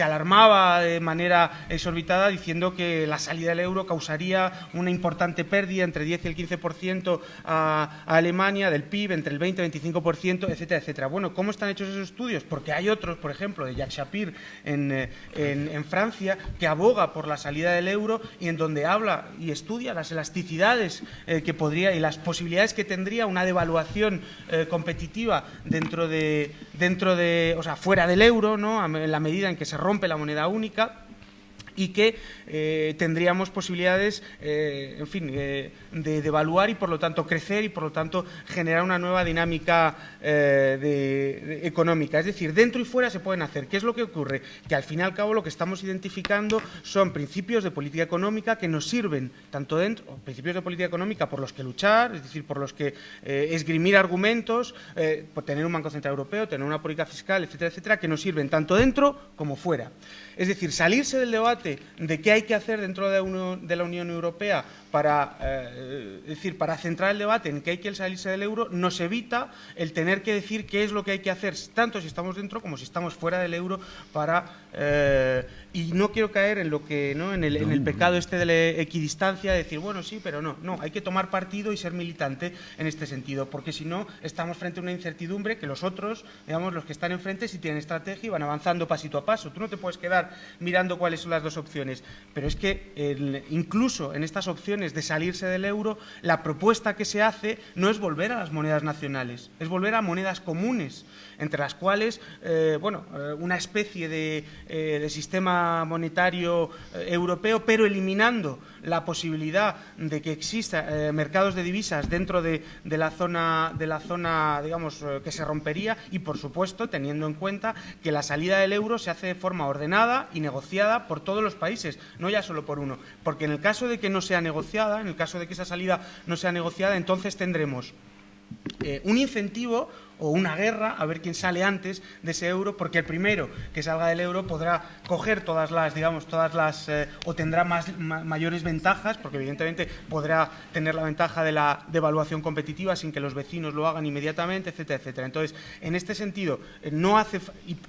alarmaba de manera exorbitada diciendo que la salida del euro causaría una importante pérdida entre 10 y el 15% a Alemania, del PIB, entre el 20 y el 25%, etcétera, etcétera. Bueno, ¿cómo están hechos esos estudios? Porque hay otros, por ejemplo, de Jacques Sapir en Francia, que aboga por la salida del euro y en donde habla y estudia las elasticidades que podría y las posibilidades que tendría una devaluación competitiva dentro de, o sea, fuera del euro, ¿no? En la medida en que se rompe la moneda única. y que tendríamos posibilidades, en fin, de devaluar y, por lo tanto, crecer y, por lo tanto, generar una nueva dinámica económica. Es decir, dentro y fuera se pueden hacer. ¿Qué es lo que ocurre? Que, al fin y al cabo, lo que estamos identificando son principios de política económica que nos sirven, tanto dentro, principios de política económica por los que luchar, es decir, por los que esgrimir argumentos, por tener un Banco Central Europeo, tener una política fiscal, etcétera, etcétera, que nos sirven tanto dentro como fuera. Es decir, salirse del debate de qué hay que hacer dentro de la Unión Europea para centrar el debate en que hay que salirse del euro, nos evita el tener que decir qué es lo que hay que hacer, tanto si estamos dentro como si estamos fuera del euro, y no quiero caer en lo que, ¿no?, en el pecado de la equidistancia, de decir, bueno, sí, pero no, hay que tomar partido y ser militante en este sentido, porque si no estamos frente a una incertidumbre que los otros, digamos, los que están enfrente, sí tienen estrategia y van avanzando pasito a paso. Tú no te puedes quedar mirando cuáles son las dos opciones, pero es que incluso en estas opciones de salirse del euro, la propuesta que se hace no es volver a las monedas nacionales, es volver a monedas comunes, entre las cuales, una especie de sistema monetario europeo, pero eliminando la posibilidad de que exista mercados de divisas dentro de la zona, digamos, que se rompería, y, por supuesto, teniendo en cuenta que la salida del euro se hace de forma ordenada y negociada por todos los países, no ya solo por uno, porque en el caso de que no sea negociada, en el caso de que esa salida no sea negociada, entonces tendremos un incentivo o una guerra a ver quién sale antes de ese euro, porque el primero que salga del euro podrá coger o tendrá mayores ventajas, porque evidentemente podrá tener la ventaja de la devaluación competitiva sin que los vecinos lo hagan inmediatamente, etcétera, etcétera. Entonces, en este sentido,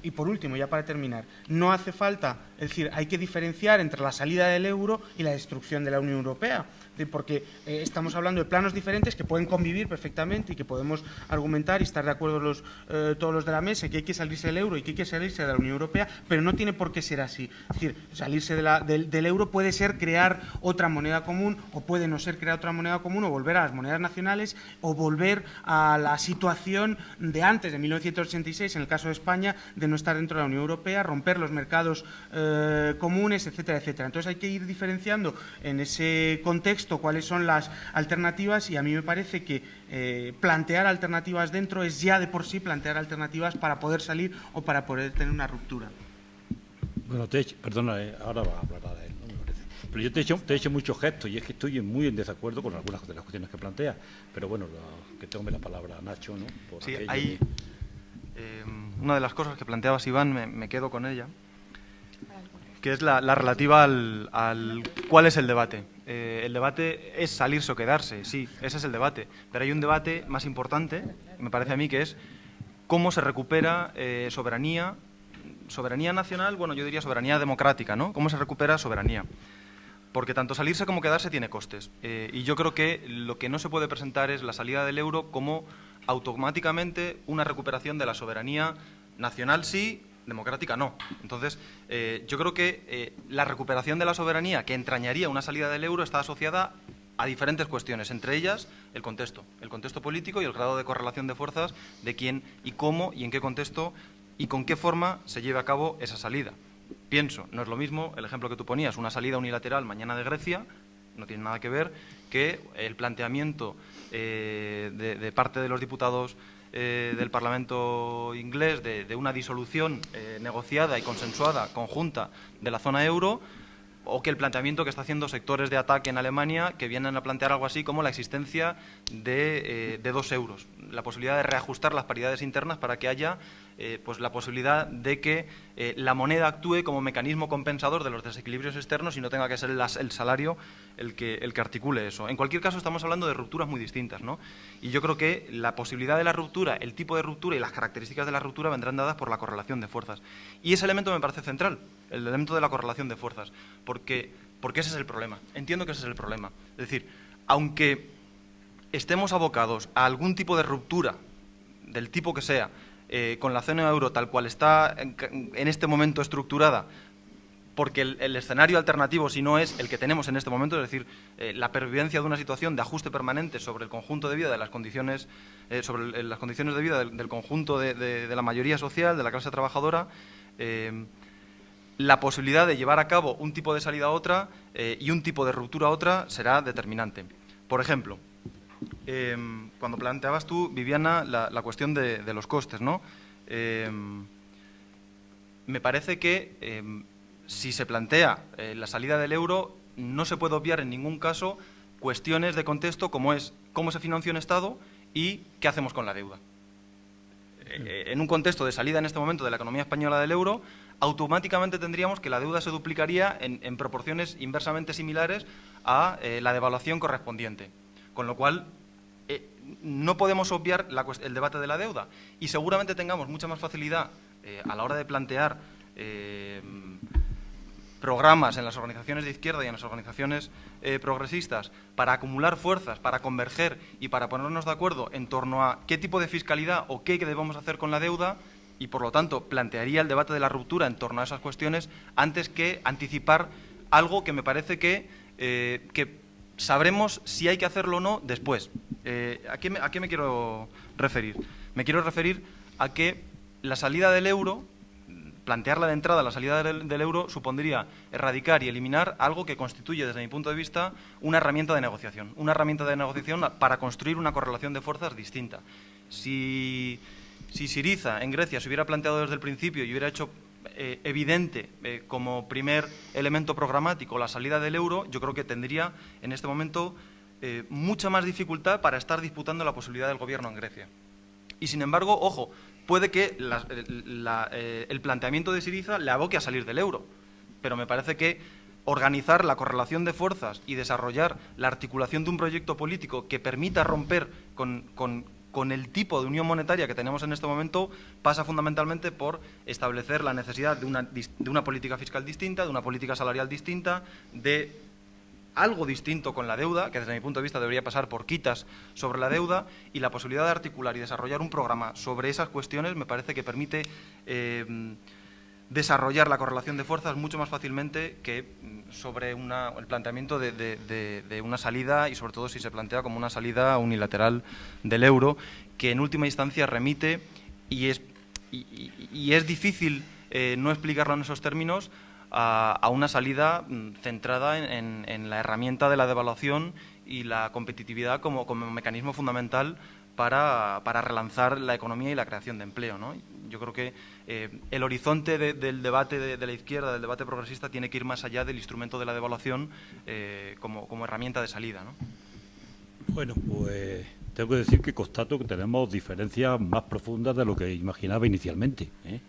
y por último, ya para terminar, no hace falta, es decir, hay que diferenciar entre la salida del euro y la destrucción de la Unión Europea, porque estamos hablando de planos diferentes que pueden convivir perfectamente y que podemos argumentar y estar de acuerdo todos los de la mesa, que hay que salirse del euro y que hay que salirse de la Unión Europea, pero no tiene por qué ser así. Es decir, salirse del euro puede ser crear otra moneda común, o puede no ser crear otra moneda común, o volver a las monedas nacionales, o volver a la situación de antes de 1986, en el caso de España, de no estar dentro de la Unión Europea, romper los mercados comunes, etcétera, etcétera. Entonces hay que ir diferenciando en ese contexto cuáles son las alternativas, y a mí me parece que plantear alternativas dentro es ya de por sí plantear alternativas para poder salir o para poder tener una ruptura. Bueno, perdona, ahora va a hablar de él, ¿no? Me parece. Pero yo te he hecho muchos gestos y es que estoy muy en desacuerdo con algunas de las cuestiones que plantea. Pero bueno, que tome la palabra Nacho, ¿no? Sí, hay una de las cosas que planteabas, Iván, me quedo con ella, que es la relativa al cuál es el debate. El debate es salirse o quedarse, sí, ese es el debate. Pero hay un debate más importante, me parece a mí, que es cómo se recupera soberanía nacional, bueno, yo diría soberanía democrática, ¿no? ¿Cómo se recupera soberanía? Porque tanto salirse como quedarse tiene costes. Y yo creo que lo que no se puede presentar es la salida del euro como automáticamente una recuperación de la soberanía nacional, sí, democrática no. Entonces, yo creo que la recuperación de la soberanía que entrañaría una salida del euro está asociada a diferentes cuestiones, entre ellas el contexto político y el grado de correlación de fuerzas de quién y cómo y en qué contexto y con qué forma se lleve a cabo esa salida. Pienso, no es lo mismo el ejemplo que tú ponías, una salida unilateral mañana de Grecia, no tiene nada que ver, que el planteamiento de parte de los diputados del Parlamento inglés de una disolución negociada y consensuada, conjunta, de la zona euro, o que el planteamiento que está haciendo sectores de ataque en Alemania, que vienen a plantear algo así como la existencia de 2 euros, la posibilidad de reajustar las paridades internas para que haya pues la posibilidad de que la moneda actúe como mecanismo compensador de los desequilibrios externos y no tenga que ser el salario el que articule eso. En cualquier caso, estamos hablando de rupturas muy distintas, ¿no? Y yo creo que la posibilidad de la ruptura, el tipo de ruptura y las características de la ruptura vendrán dadas por la correlación de fuerzas. Y ese elemento me parece central, el elemento de la correlación de fuerzas, porque ese es el problema. Entiendo que ese es el problema. Es decir, aunque estemos abocados a algún tipo de ruptura, del tipo que sea, con la zona euro tal cual está en este momento estructurada, porque el escenario alternativo, si no es el que tenemos en este momento, es decir, la pervivencia de una situación de ajuste permanente sobre el conjunto de vida de las condiciones, sobre las condiciones de vida del conjunto de la mayoría social, de la clase trabajadora, la posibilidad de llevar a cabo un tipo de salida a otra y un tipo de ruptura a otra será determinante. Por ejemplo, cuando planteabas tú, Viviana, la cuestión de los costes, ¿no? Me parece que si se plantea la salida del euro, no se puede obviar en ningún caso cuestiones de contexto como es cómo se financia un Estado y qué hacemos con la deuda. En un contexto de salida en este momento de la economía española del euro, automáticamente tendríamos que la deuda se duplicaría en proporciones inversamente similares a la devaluación correspondiente. Con lo cual, no podemos obviar el debate de la deuda y seguramente tengamos mucha más facilidad a la hora de plantear programas en las organizaciones de izquierda y en las organizaciones progresistas para acumular fuerzas, para converger y para ponernos de acuerdo en torno a qué tipo de fiscalidad o qué debemos hacer con la deuda y, por lo tanto, plantearía el debate de la ruptura en torno a esas cuestiones antes que anticipar algo que me parece que sabremos si hay que hacerlo o no después. ¿A qué me quiero referir? Me quiero referir a que la salida del euro, plantearla de entrada, la salida del euro, supondría erradicar y eliminar algo que constituye, desde mi punto de vista, una herramienta de negociación. Una herramienta de negociación para construir una correlación de fuerzas distinta. Si Syriza en Grecia se hubiera planteado desde el principio y hubiera hecho evidente como primer elemento programático la salida del euro, yo creo que tendría en este momento mucha más dificultad para estar disputando la posibilidad del gobierno en Grecia. Y sin embargo, ojo, puede que el planteamiento de Syriza le aboque a salir del euro, pero me parece que organizar la correlación de fuerzas y desarrollar la articulación de un proyecto político que permita romper con el tipo de unión monetaria que tenemos en este momento pasa fundamentalmente por establecer la necesidad de una política fiscal distinta, de una política salarial distinta, de algo distinto con la deuda, que desde mi punto de vista debería pasar por quitas sobre la deuda, y la posibilidad de articular y desarrollar un programa sobre esas cuestiones me parece que permite desarrollar la correlación de fuerzas mucho más fácilmente que sobre el planteamiento de una salida, y sobre todo si se plantea como una salida unilateral del euro, que en última instancia remite, y es difícil no explicarlo en esos términos, a una salida centrada en la herramienta de la devaluación y la competitividad como mecanismo fundamental para relanzar la economía y la creación de empleo, ¿no? Yo creo que el horizonte del debate de la izquierda, del debate progresista, tiene que ir más allá del instrumento de la devaluación como herramienta de salida, ¿no? Bueno, pues tengo que decir que constato que tenemos diferencias más profundas de lo que imaginaba inicialmente, ¿eh?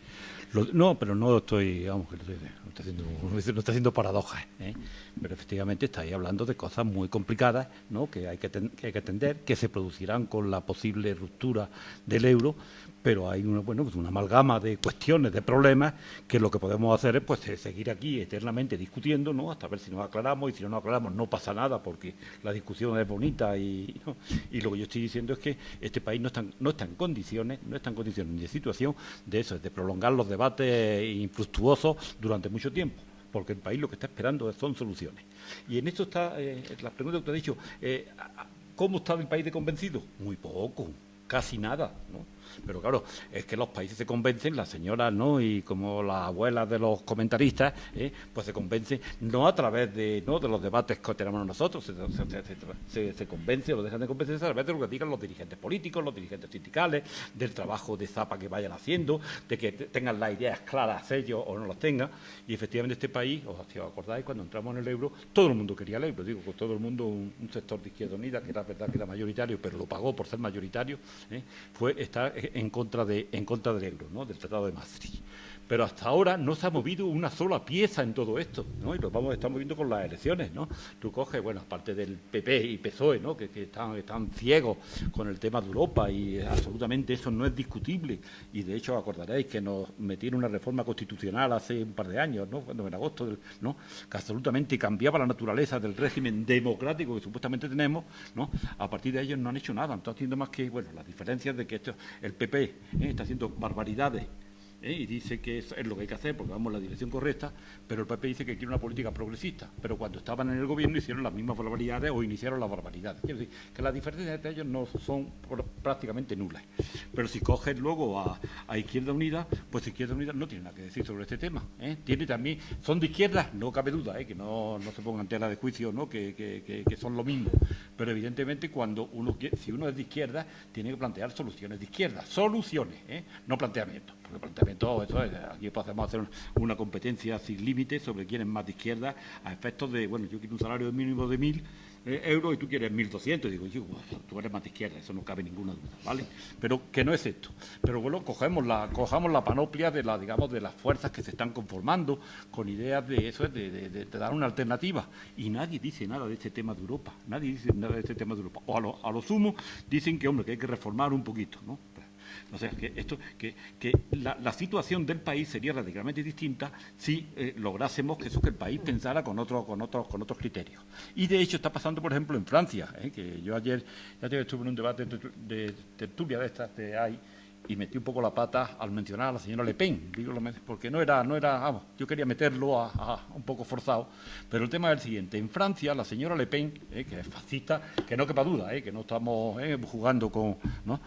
No, pero no estoy, vamos, que no estoy haciendo paradojas, ¿eh? Pero efectivamente estáis hablando de cosas muy complicadas, ¿no? que hay que atender, que se producirán con la posible ruptura del euro, pero hay una amalgama de cuestiones, de problemas, que lo que podemos hacer es pues seguir aquí eternamente discutiendo, ¿no? Hasta ver si nos aclaramos, y si no nos aclaramos no pasa nada, porque la discusión es bonita, ¿no? Y lo que yo estoy diciendo es que este país no está en condiciones ni de situación de eso, de prolongar los debates infructuosos durante mucho tiempo, porque el país lo que está esperando son soluciones. Y en esto está la pregunta que usted ha dicho, ¿cómo está el país de convencido? Muy poco, casi nada, ¿no? Pero claro, es que los países se convencen, las señoras, ¿no? Y como las abuelas de los comentaristas, pues se convencen no a través de los debates que tenemos nosotros, se convence o dejan de convencerse a través de lo que digan los dirigentes políticos, los dirigentes sindicales, del trabajo de zapa que vayan haciendo, de que tengan las ideas claras ellos o no las tengan. Y efectivamente este país, os acordáis, cuando entramos en el euro, todo el mundo quería el euro, digo, todo el mundo, un sector de Izquierda Unida, que era verdad que era mayoritario, pero lo pagó por ser mayoritario, fue estar en contra del euro, ¿no? Del Tratado de Maastricht. Pero hasta ahora no se ha movido una sola pieza en todo esto, ¿no? Y lo vamos a estar moviendo con las elecciones, ¿no? Tú coges, bueno, aparte del PP y PSOE, ¿no? Que están ciegos con el tema de Europa, y absolutamente eso no es discutible. Y de hecho acordaréis que nos metieron una reforma constitucional hace un par de años, ¿no? Cuando en agosto, ¿no? Que absolutamente cambiaba la naturaleza del régimen democrático que supuestamente tenemos, ¿no? A partir de ellos no han hecho nada, no están haciendo más que, bueno, las diferencias de que el PP está haciendo barbaridades y dice que es lo que hay que hacer porque vamos en la dirección correcta, pero el PP dice que quiere una política progresista, pero cuando estaban en el gobierno hicieron las mismas barbaridades o iniciaron las barbaridades. Quiero decir que las diferencias entre ellos no son prácticamente nulas. Pero si coges luego a Izquierda Unida, pues Izquierda Unida no tiene nada que decir sobre este tema. Tiene también, son de izquierda, no cabe duda, que no se pongan en tela de juicio, ¿no? que son lo mismo. Pero evidentemente si uno es de izquierda, tiene que plantear soluciones de izquierda, soluciones, no planteamientos. Porque planteamiento, eso es, aquí podemos hacer una competencia sin límites sobre quién es más de izquierda a efectos de, bueno, yo quiero un salario mínimo de 1.000 euros y tú quieres 1.200, y digo, tú eres más de izquierda, eso no cabe ninguna duda, ¿vale? Pero que no es esto. Pero bueno, cojamos la panoplia de las fuerzas que se están conformando con ideas de eso, de dar una alternativa. Y nadie dice nada de este tema de Europa, O a lo sumo dicen que, hombre, que hay que reformar un poquito, ¿no? O sea, que la situación del país sería radicalmente distinta si lográsemos que el país pensara con otros criterios. Y de hecho está pasando, por ejemplo, en Francia, que yo ayer estuve en un debate de tertulia de estas de ahí, y metí un poco la pata al mencionar a la señora Le Pen, porque no era, vamos, yo quería meterlo un poco forzado, pero el tema es el siguiente. En Francia, la señora Le Pen, que es fascista, que no quepa duda, que no estamos jugando con, ¿no?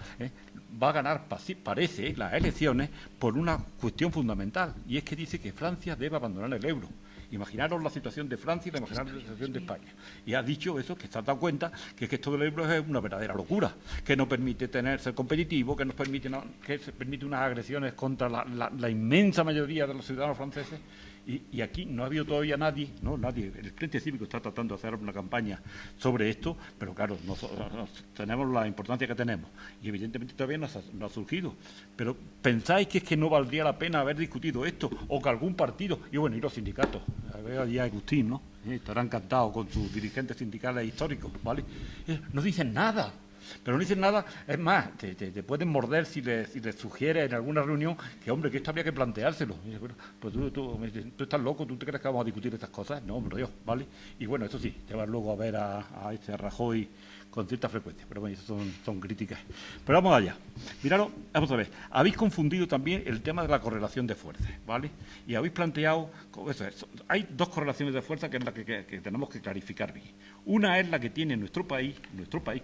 Va a ganar, parece, las elecciones por una cuestión fundamental, y es que dice que Francia debe abandonar el euro. Imaginaros la situación de Francia y imaginaros la situación de España. Y ha dicho eso, que se ha dado cuenta que esto del euro es una verdadera locura, que no permite ser competitivo, que se permite unas agresiones contra la inmensa mayoría de los ciudadanos franceses. Y aquí no ha habido todavía nadie, el Frente Cívico está tratando de hacer una campaña sobre esto, pero claro, tenemos la importancia que tenemos y evidentemente todavía no ha surgido. Pero ¿pensáis que es que no valdría la pena haber discutido esto? O que algún partido, y bueno, y los sindicatos, a ver allá Agustín, ¿no? Estará encantado con sus dirigentes sindicales históricos, ¿vale? No dicen nada. Pero no dicen nada, es más, te pueden morder si les sugieres en alguna reunión que, hombre, que esto habría que planteárselo. Y dice, bueno, pues tú estás loco, ¿tú te crees que vamos a discutir estas cosas? No, hombre, Dios, ¿vale? Y bueno, eso sí, te vas luego a ver a Rajoy con cierta frecuencia, pero bueno, eso son críticas. Pero vamos allá. Miraros, vamos a ver, habéis confundido también el tema de la correlación de fuerzas, ¿vale? Y habéis planteado, hay dos correlaciones de fuerzas que es la que tenemos que clarificar bien. Una es la que tiene nuestro país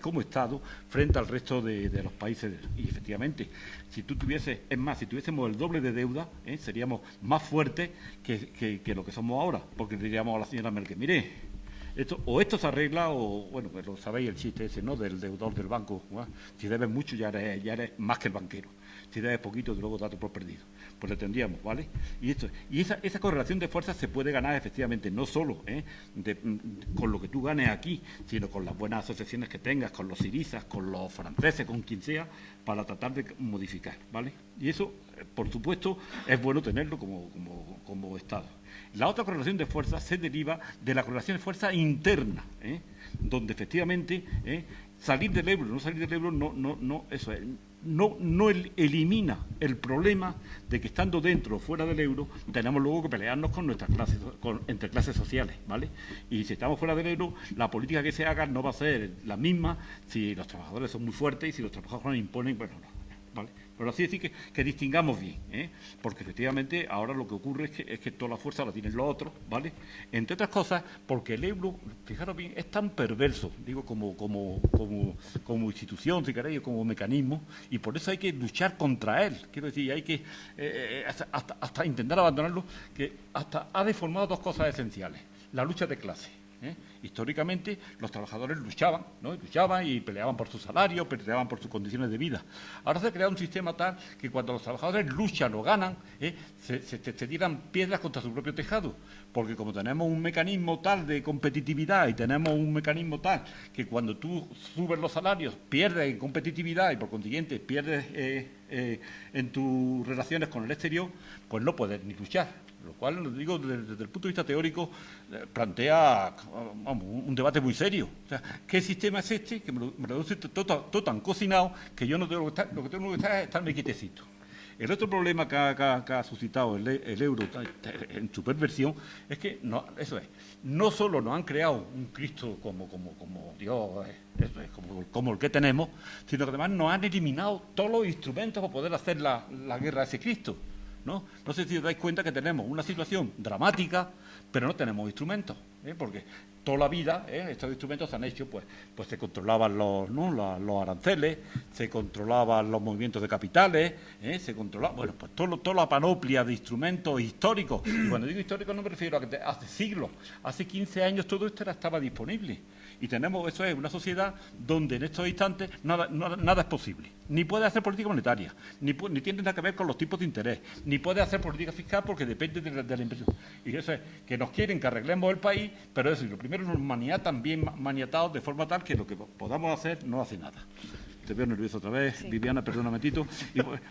como Estado frente al resto de los países. Y efectivamente, si tuviésemos el doble de deuda, seríamos más fuertes que lo que somos ahora, porque diríamos a la señora Merkel, mire, esto se arregla o, bueno, pues lo sabéis el chiste ese, ¿no?, del deudor del banco, ¿no? Si debes mucho ya eres más que el banquero, si debes poquito luego datos por perdido, pues lo tendríamos, ¿vale? Y esa correlación de fuerzas se puede ganar efectivamente no solo con lo que tú ganes aquí, sino con las buenas asociaciones que tengas, con los sirizas, con los franceses, con quien sea, para tratar de modificar, ¿vale? Y eso, por supuesto, es bueno tenerlo como Estado. La otra correlación de fuerzas se deriva de la correlación de fuerza interna, donde efectivamente salir del euro, no salir del euro, no elimina el problema de que estando dentro o fuera del euro tenemos luego que pelearnos con nuestras clases, entre clases sociales, ¿vale? Y si estamos fuera del euro, la política que se haga no va a ser la si los trabajadores son muy fuertes y si los trabajadores imponen, bueno, no, ¿vale? Pero así decir que distingamos bien, porque efectivamente ahora lo que ocurre es que toda la fuerza la tienen los otros, ¿vale? Entre otras cosas, porque el euro, fijaros bien, es tan perverso, digo, como institución, si queréis, como mecanismo, y por eso hay que luchar contra él. Quiero decir, hay que hasta intentar abandonarlo, que hasta ha deformado dos cosas esenciales: la lucha de clase. Históricamente los trabajadores luchaban y peleaban por su salario, peleaban por sus condiciones de vida. Ahora se ha creado un sistema tal que cuando los trabajadores luchan o ganan, se tiran piedras contra su propio tejado, porque como tenemos un mecanismo tal de competitividad y tenemos un mecanismo tal que cuando tú subes los salarios pierdes en competitividad y por consiguiente pierdes en tus relaciones con el exterior, pues no puedes ni luchar. Lo cual, lo digo, desde el punto de vista teórico, plantea un debate muy serio. O sea, ¿qué sistema es este? Que me lo reduce todo tan cocinado que yo no tengo lo que tengo que estar es estarme quietecito. El otro problema que ha suscitado el euro en su perversión es que no solo nos han creado un Cristo como Dios, como el que tenemos, sino que además nos han eliminado todos los instrumentos para poder hacer la guerra a ese Cristo. ¿no? No sé si os dais cuenta que tenemos una situación dramática, pero no tenemos instrumentos, porque toda la vida estos instrumentos se han hecho, pues se controlaban los aranceles, se controlaban los movimientos de capitales, se controlaba, bueno, pues toda la panoplia de instrumentos históricos. Y cuando digo históricos no me refiero a que hace siglos, hace 15 años todo esto estaba disponible. Y tenemos, eso es, una sociedad donde en estos instantes nada es posible. Ni puede hacer política monetaria, ni tiene nada que ver con los tipos de interés, ni puede hacer política fiscal porque depende de la inversión. Y eso es, que nos quieren que arreglemos el país, pero eso, y lo primero nos maniatan bien maniatados de forma tal que lo que podamos hacer no hace nada. Te veo nervioso otra vez, sí. Viviana, perdóname, Tito,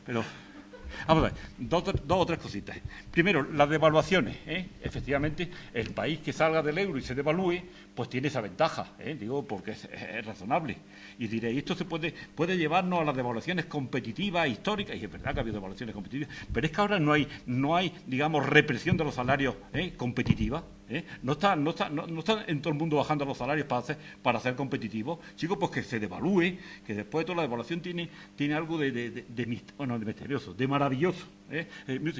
pero... Vamos a ver, dos o tres cositas. Primero, las devaluaciones. Efectivamente, el país que salga del euro y se devalúe, pues tiene esa ventaja, digo, porque es razonable. Y diréis, esto se puede llevarnos a las devaluaciones competitivas, históricas, y es verdad que ha habido devaluaciones competitivas, pero es que ahora no hay digamos, represión de los salarios competitiva. No está en todo el mundo bajando los salarios para ser competitivos. Chicos, pues que se devalúe, que después de toda la devaluación tiene algo de misterioso, de maravilloso.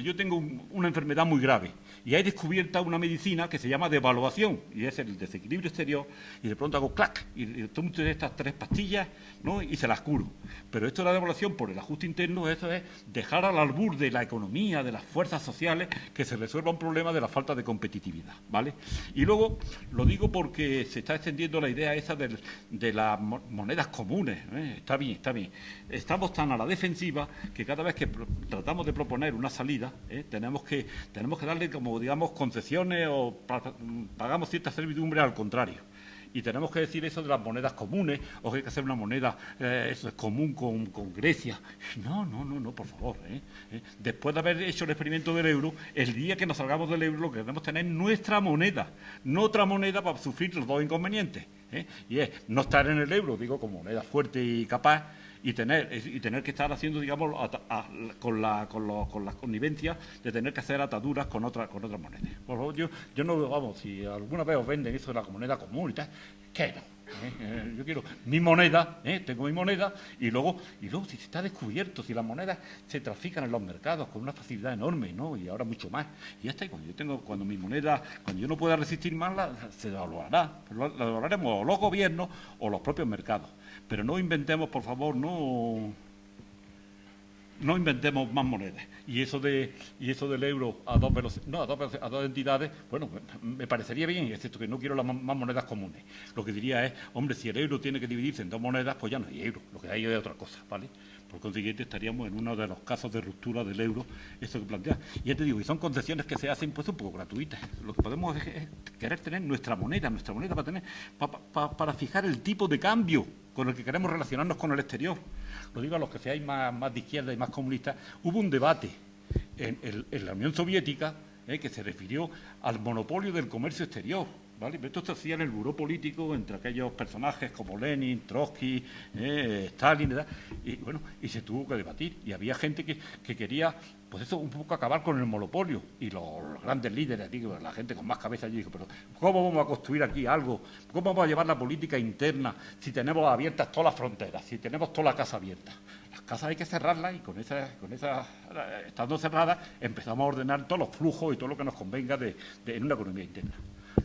Yo tengo una enfermedad muy grave y hay descubierta una medicina que se llama devaluación, y es el desequilibrio exterior, y de pronto hago clac, y tomo estas 3 pastillas, ¿no? Y se las curo. Pero esto de la devaluación por el ajuste interno, eso es dejar al albur de la economía, de las fuerzas sociales, que se resuelva un problema de la falta de competitividad, ¿vale? Y luego, lo digo porque se está extendiendo la idea esa de las monedas comunes, Está bien. Estamos tan a la defensiva que cada vez que tratamos de proponer una salida, tenemos que darle, como digamos, concesiones o pagamos cierta servidumbre al contrario. Y tenemos que decir eso de las monedas comunes, o que hay que hacer una moneda eso es común con Grecia. No, por favor. Después de haber hecho el experimento del euro, el día que nos salgamos del euro, lo que debemos tener es nuestra moneda, no otra moneda para sufrir los dos inconvenientes. Y es no estar en el euro, digo, como moneda fuerte y capaz, y tener que estar haciendo, digamos, con la connivencia de tener que hacer ataduras con otras monedas. Por favor, yo no, vamos, si alguna vez os venden eso de la moneda común y tal, que no. Yo quiero mi moneda, tengo mi moneda, y luego si está descubierto, si las monedas se trafican en los mercados con una facilidad enorme, ¿no? Y ahora mucho más. Y ya está, y cuando mi moneda, cuando yo no pueda resistir más, se devaluará. La devaluaremos o los gobiernos o los propios mercados. Pero no inventemos, por favor, no inventemos más monedas. Y eso del euro a dos entidades, bueno, me parecería bien, excepto que no quiero las más monedas comunes. Lo que diría es, hombre, si el euro tiene que dividirse en 2 monedas, pues ya no hay euro, lo que hay es otra cosa, ¿vale? Por consiguiente, estaríamos en uno de los casos de ruptura del euro, eso que plantea. Y ya te digo, y son concesiones que se hacen pues un poco gratuitas. Lo que podemos es querer tener nuestra moneda para fijar el tipo de cambio con el que queremos relacionarnos con el exterior. Lo digo a los que seáis más de izquierda y más comunistas. Hubo un debate en la Unión Soviética que se refirió al monopolio del comercio exterior, ¿vale? Esto se hacía en el buró político entre aquellos personajes como Lenin, Trotsky, Stalin, ¿verdad? Y bueno, y se tuvo que debatir. Y había gente que quería, pues eso, un poco acabar con el monopolio. Y los grandes líderes, digo, la gente con más cabeza, yo digo, pero ¿cómo vamos a construir aquí algo? ¿Cómo vamos a llevar la política interna si tenemos abiertas todas las fronteras, si tenemos toda la casa abierta? Las casas hay que cerrarlas y con esas estando cerradas empezamos a ordenar todos los flujos y todo lo que nos convenga en una economía interna.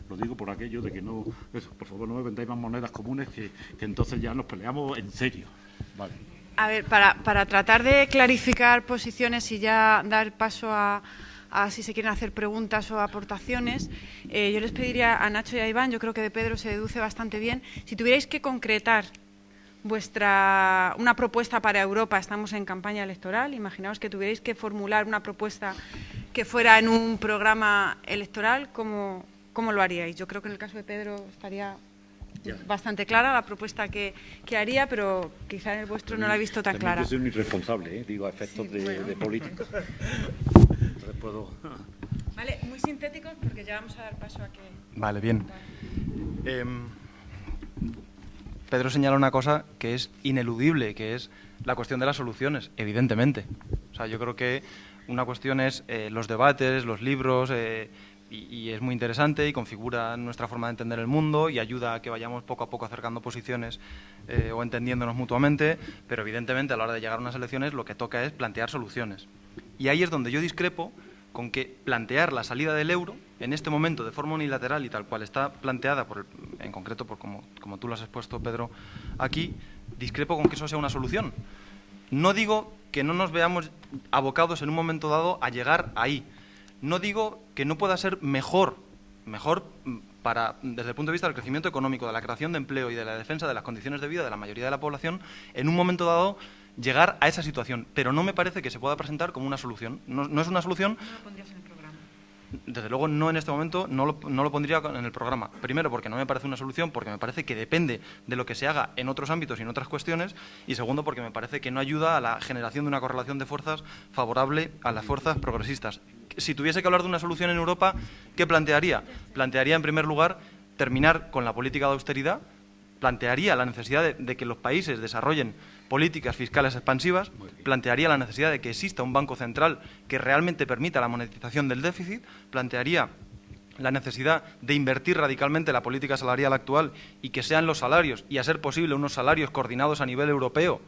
Lo digo por aquello de que no, eso, por favor, no me vendáis más monedas comunes, que entonces ya nos peleamos en serio. Vale. A ver, para tratar de clarificar posiciones y ya dar paso a si se quieren hacer preguntas o aportaciones, yo les pediría a Nacho y a Iván, yo creo que de Pedro se deduce bastante bien, si tuvierais que concretar una propuesta para Europa, estamos en campaña electoral, imaginaos que tuvierais que formular una propuesta que fuera en un programa electoral, ¿cómo lo haríais? Yo creo que en el caso de Pedro estaría bastante clara la propuesta que haría, pero quizá en el vuestro no la he visto tan clara. Yo soy un irresponsable, digo, a efectos sí, de políticos. Entonces puedo... Vale, muy sintéticos porque ya vamos a dar paso a que... Vale, bien. Pedro señala una cosa que es ineludible, que es la cuestión de las soluciones, evidentemente. O sea, yo creo que una cuestión es los debates, los libros, y es muy interesante y configura nuestra forma de entender el mundo y ayuda a que vayamos poco a poco acercando posiciones o entendiéndonos mutuamente, pero evidentemente a la hora de llegar a unas elecciones lo que toca es plantear soluciones. Y ahí es donde yo discrepo con que plantear la salida del euro en este momento de forma unilateral y tal cual está planteada, en concreto por como tú lo has expuesto, Pedro, aquí, discrepo con que eso sea una solución. No digo que no nos veamos abocados en un momento dado a llegar ahí. No digo que no pueda ser mejor desde el punto de vista del crecimiento económico, de la creación de empleo y de la defensa de las condiciones de vida de la mayoría de la población, en un momento dado llegar a esa situación. Pero no me parece que se pueda presentar como una solución. No es una solución. ¿No lo pondrías en el programa? Desde luego no en este momento, no lo pondría en el programa. Primero porque no me parece una solución, porque me parece que depende de lo que se haga en otros ámbitos y en otras cuestiones, y segundo porque me parece que no ayuda a la generación de una correlación de fuerzas favorable a las fuerzas progresistas. Si tuviese que hablar de una solución en Europa, ¿qué plantearía? Plantearía en primer lugar terminar con la política de austeridad, plantearía la necesidad de que los países desarrollen políticas fiscales expansivas, plantearía la necesidad de que exista un banco central que realmente permita la monetización del déficit, plantearía la necesidad de invertir radicalmente la política salarial actual y que sean los salarios, y a ser posible unos salarios coordinados a nivel europeo,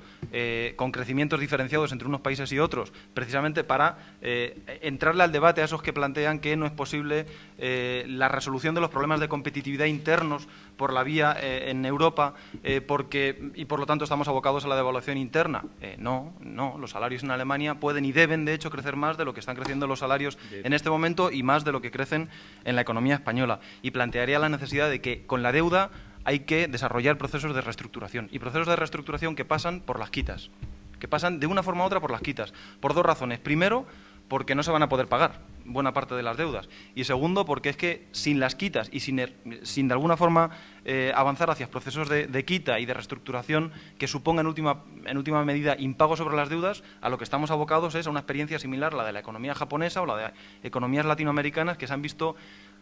con crecimientos diferenciados entre unos países y otros, precisamente para entrarle al debate a esos que plantean que no es posible la resolución de los problemas de competitividad internos por la vía en Europa, y por lo tanto estamos abocados a la devaluación interna. No, los salarios en Alemania pueden y deben, de hecho, crecer más de lo que están creciendo los salarios en este momento y más de lo que crecen en la economía española. Y plantearía la necesidad de que con la deuda hay que desarrollar procesos de reestructuración, y procesos de reestructuración que pasan por las quitas, que pasan de una forma u otra por las quitas, por dos razones. Primero, porque no se van a poder pagar buena parte de las deudas, y segundo, porque es que sin las quitas y sin de alguna forma avanzar hacia procesos de quita y de reestructuración que supongan en última medida impago sobre las deudas, a lo que estamos abocados es a una experiencia similar a la de la economía japonesa o la de economías latinoamericanas que se han visto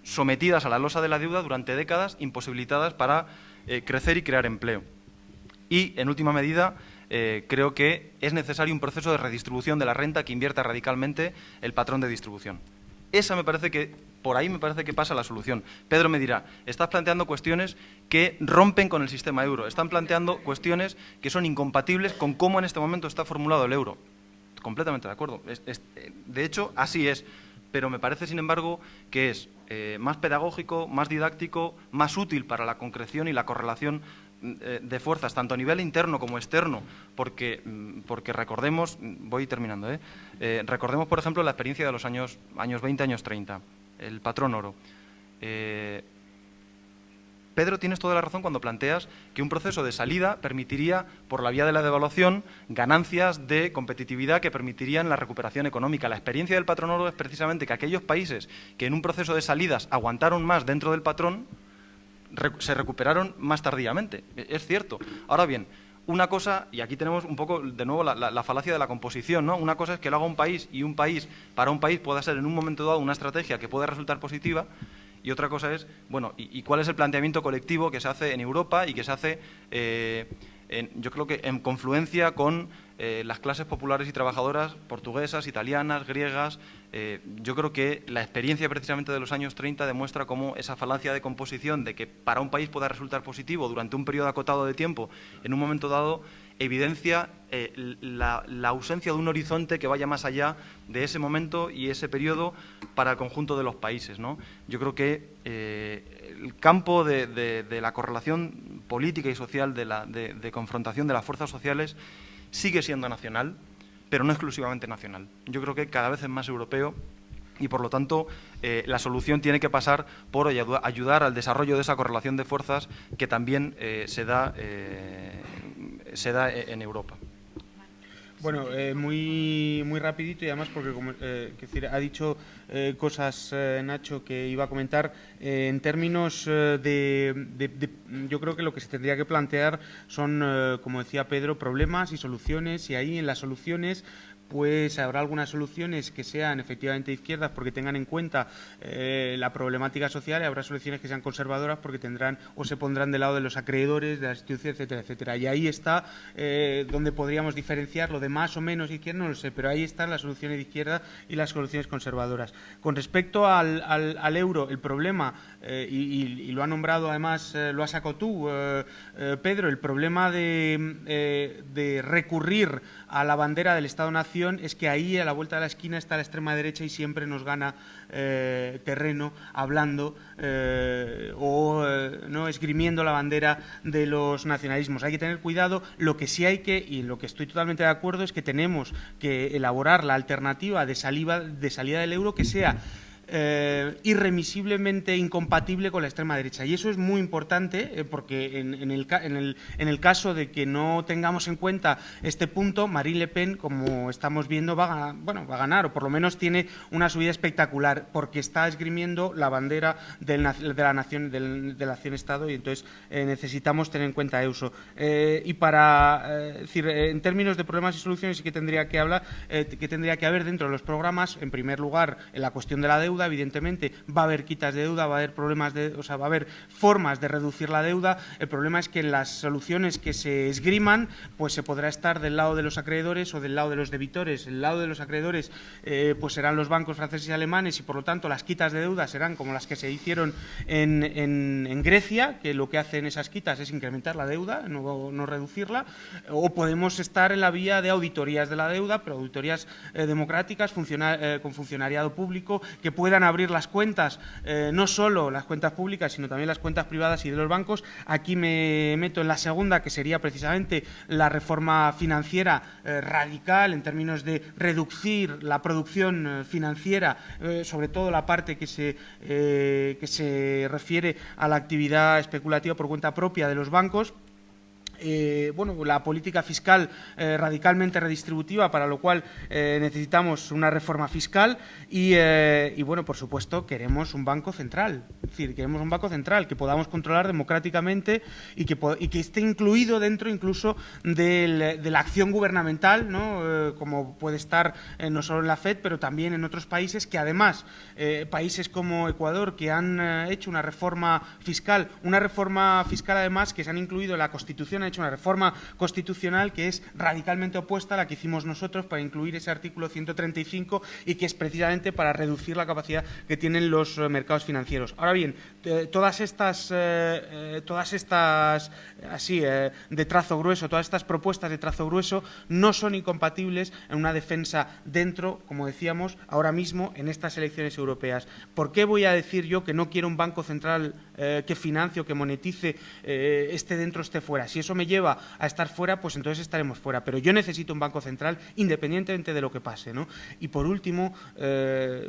sometidas a la losa de la deuda durante décadas, imposibilitadas para crecer y crear empleo. Y, en última medida, creo que es necesario un proceso de redistribución de la renta que invierta radicalmente el patrón de distribución. Por ahí me parece que pasa la solución. Pedro me dirá, estás planteando cuestiones que rompen con el sistema euro, están planteando cuestiones que son incompatibles con cómo en este momento está formulado el euro. Completamente de acuerdo. De hecho, así es. Pero me parece, sin embargo, que es más pedagógico, más didáctico, más útil para la concreción y la correlación de fuerzas, tanto a nivel interno como externo, porque recordemos, voy terminando, recordemos, por ejemplo, la experiencia de los años 20, años 30, el patrón oro. Pedro, tienes toda la razón cuando planteas que un proceso de salida permitiría, por la vía de la devaluación, ganancias de competitividad que permitirían la recuperación económica. La experiencia del patrón oro es precisamente que aquellos países que en un proceso de salidas aguantaron más dentro del patrón, se recuperaron más tardíamente. Es cierto. Ahora bien, una cosa, y aquí tenemos un poco, de nuevo, la falacia de la composición, ¿no? Una cosa es que lo haga un país y para un país pueda ser en un momento dado una estrategia que pueda resultar positiva, y otra cosa es, bueno, ¿y cuál es el planteamiento colectivo que se hace en Europa y que se hace, yo creo que en confluencia con las clases populares y trabajadoras portuguesas, italianas, griegas? Yo creo que la experiencia precisamente de los años 30 demuestra cómo esa falacia de composición de que para un país pueda resultar positivo durante un periodo acotado de tiempo, en un momento dado, evidencia la ausencia de un horizonte que vaya más allá de ese momento y ese periodo para el conjunto de los países, ¿no? Yo creo que el campo de la correlación política y social, de confrontación de las fuerzas sociales, sigue siendo nacional, pero no exclusivamente nacional. Yo creo que cada vez es más europeo y, por lo tanto, la solución tiene que pasar por ayudar al desarrollo de esa correlación de fuerzas que también se da en Europa. Bueno, muy rapidito, y además porque ha dicho cosas, Nacho, que iba a comentar en términos yo creo que lo que se tendría que plantear son, como decía Pedro, problemas y soluciones, y ahí en las soluciones pues habrá algunas soluciones que sean efectivamente izquierdas porque tengan en cuenta la problemática social, y habrá soluciones que sean conservadoras porque tendrán o se pondrán del lado de los acreedores, de las instituciones, etcétera, etcétera. Y ahí está donde podríamos diferenciar lo de más o menos izquierda, no lo sé, pero ahí están las soluciones de izquierda y las soluciones conservadoras. Con respecto al euro, el problema, y lo ha nombrado además, lo has sacado tú, Pedro, el problema de recurrir a la bandera del Estado-Nación preocupación es que ahí, a la vuelta de la esquina, está la extrema derecha y siempre nos gana terreno hablando no esgrimiendo la bandera de los nacionalismos. Hay que tener cuidado. Lo que sí hay que, y en lo que estoy totalmente de acuerdo, es que tenemos que elaborar la alternativa de salida del euro que sea irremisiblemente incompatible con la extrema derecha. Y eso es muy importante porque en el caso de que no tengamos en cuenta este punto, Marine Le Pen, como estamos viendo, va a ganar, o por lo menos tiene una subida espectacular, porque está esgrimiendo la bandera de la nación-estado, y entonces necesitamos tener en cuenta eso. Y decir, en términos de problemas y soluciones, sí que tendría que haber dentro de los programas, en primer lugar, en la cuestión de la deuda. Evidentemente va a haber quitas de deuda, va a haber problemas va a haber formas de reducir la deuda. El problema es que en las soluciones que se esgriman, pues se podrá estar del lado de los acreedores o del lado de los debitores. El lado de los acreedores pues serán los bancos franceses y alemanes, y por lo tanto las quitas de deuda serán como las que se hicieron en Grecia, que lo que hacen esas quitas es incrementar la deuda, no reducirla. O podemos estar en la vía de auditorías de la deuda, pero auditorías democráticas, con funcionariado público, que puedan abrir las cuentas, no solo las cuentas públicas, sino también las cuentas privadas y de los bancos. Aquí me meto en la segunda, que sería precisamente la reforma financiera radical, en términos de reducir la producción financiera, sobre todo la parte que se refiere a la actividad especulativa por cuenta propia de los bancos. La política fiscal radicalmente redistributiva, para lo cual necesitamos una reforma fiscal y por supuesto, queremos un banco central. Es decir, queremos un banco central que podamos controlar democráticamente y que esté incluido dentro incluso de la acción gubernamental, ¿no? Como puede estar no solo en la FED, pero también en otros países que además, países como Ecuador, que han hecho una reforma fiscal además que se han incluido en la Constitución, hecho una reforma constitucional que es radicalmente opuesta a la que hicimos nosotros para incluir ese artículo 135, y que es precisamente para reducir la capacidad que tienen los mercados financieros. Ahora bien, todas estas de trazo grueso, todas estas propuestas de trazo grueso no son incompatibles en una defensa dentro, como decíamos, ahora mismo en estas elecciones europeas. ¿Por qué voy a decir yo que no quiero un banco central que financie o que monetice, esté dentro, esté fuera? Si eso me lleva a estar fuera, pues entonces estaremos fuera. Pero yo necesito un banco central independientemente de lo que pase, ¿no? Y por último,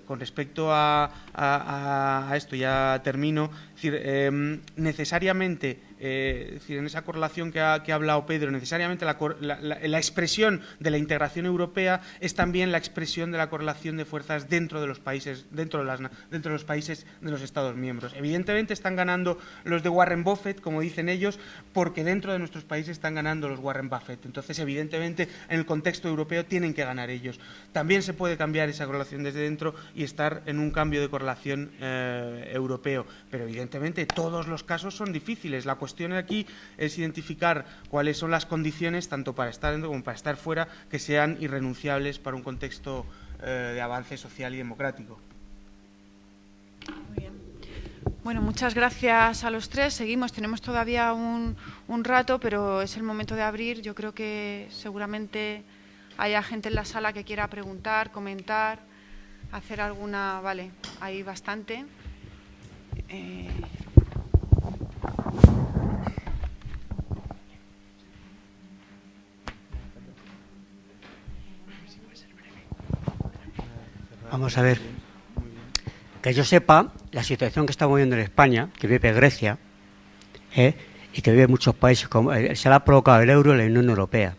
con respecto a esto, ya termino, es decir, necesariamente, en esa correlación que ha hablado Pedro, necesariamente la expresión de la integración europea es también la expresión de la correlación de fuerzas dentro de los países, dentro de los países de los Estados miembros. Evidentemente están ganando los de Warren Buffett, como dicen ellos, porque dentro de nuestros países están ganando los Warren Buffett. Entonces, evidentemente, en el contexto europeo tienen que ganar ellos. También se puede cambiar esa correlación desde dentro y estar en un cambio de correlación europeo, pero evidentemente todos los casos son difíciles. La cuestión aquí es identificar cuáles son las condiciones, tanto para estar dentro como para estar fuera, que sean irrenunciables para un contexto de avance social y democrático. Muy bien. Bueno, muchas gracias a los tres. Seguimos, tenemos todavía un rato, pero es el momento de abrir. Yo creo que seguramente haya gente en la sala que quiera preguntar, comentar, hacer alguna... Vale, hay bastante. Vamos a ver. Que yo sepa, la situación que estamos viendo en España, que vive Grecia, y que vive muchos países, se le ha provocado el euro en la Unión Europea.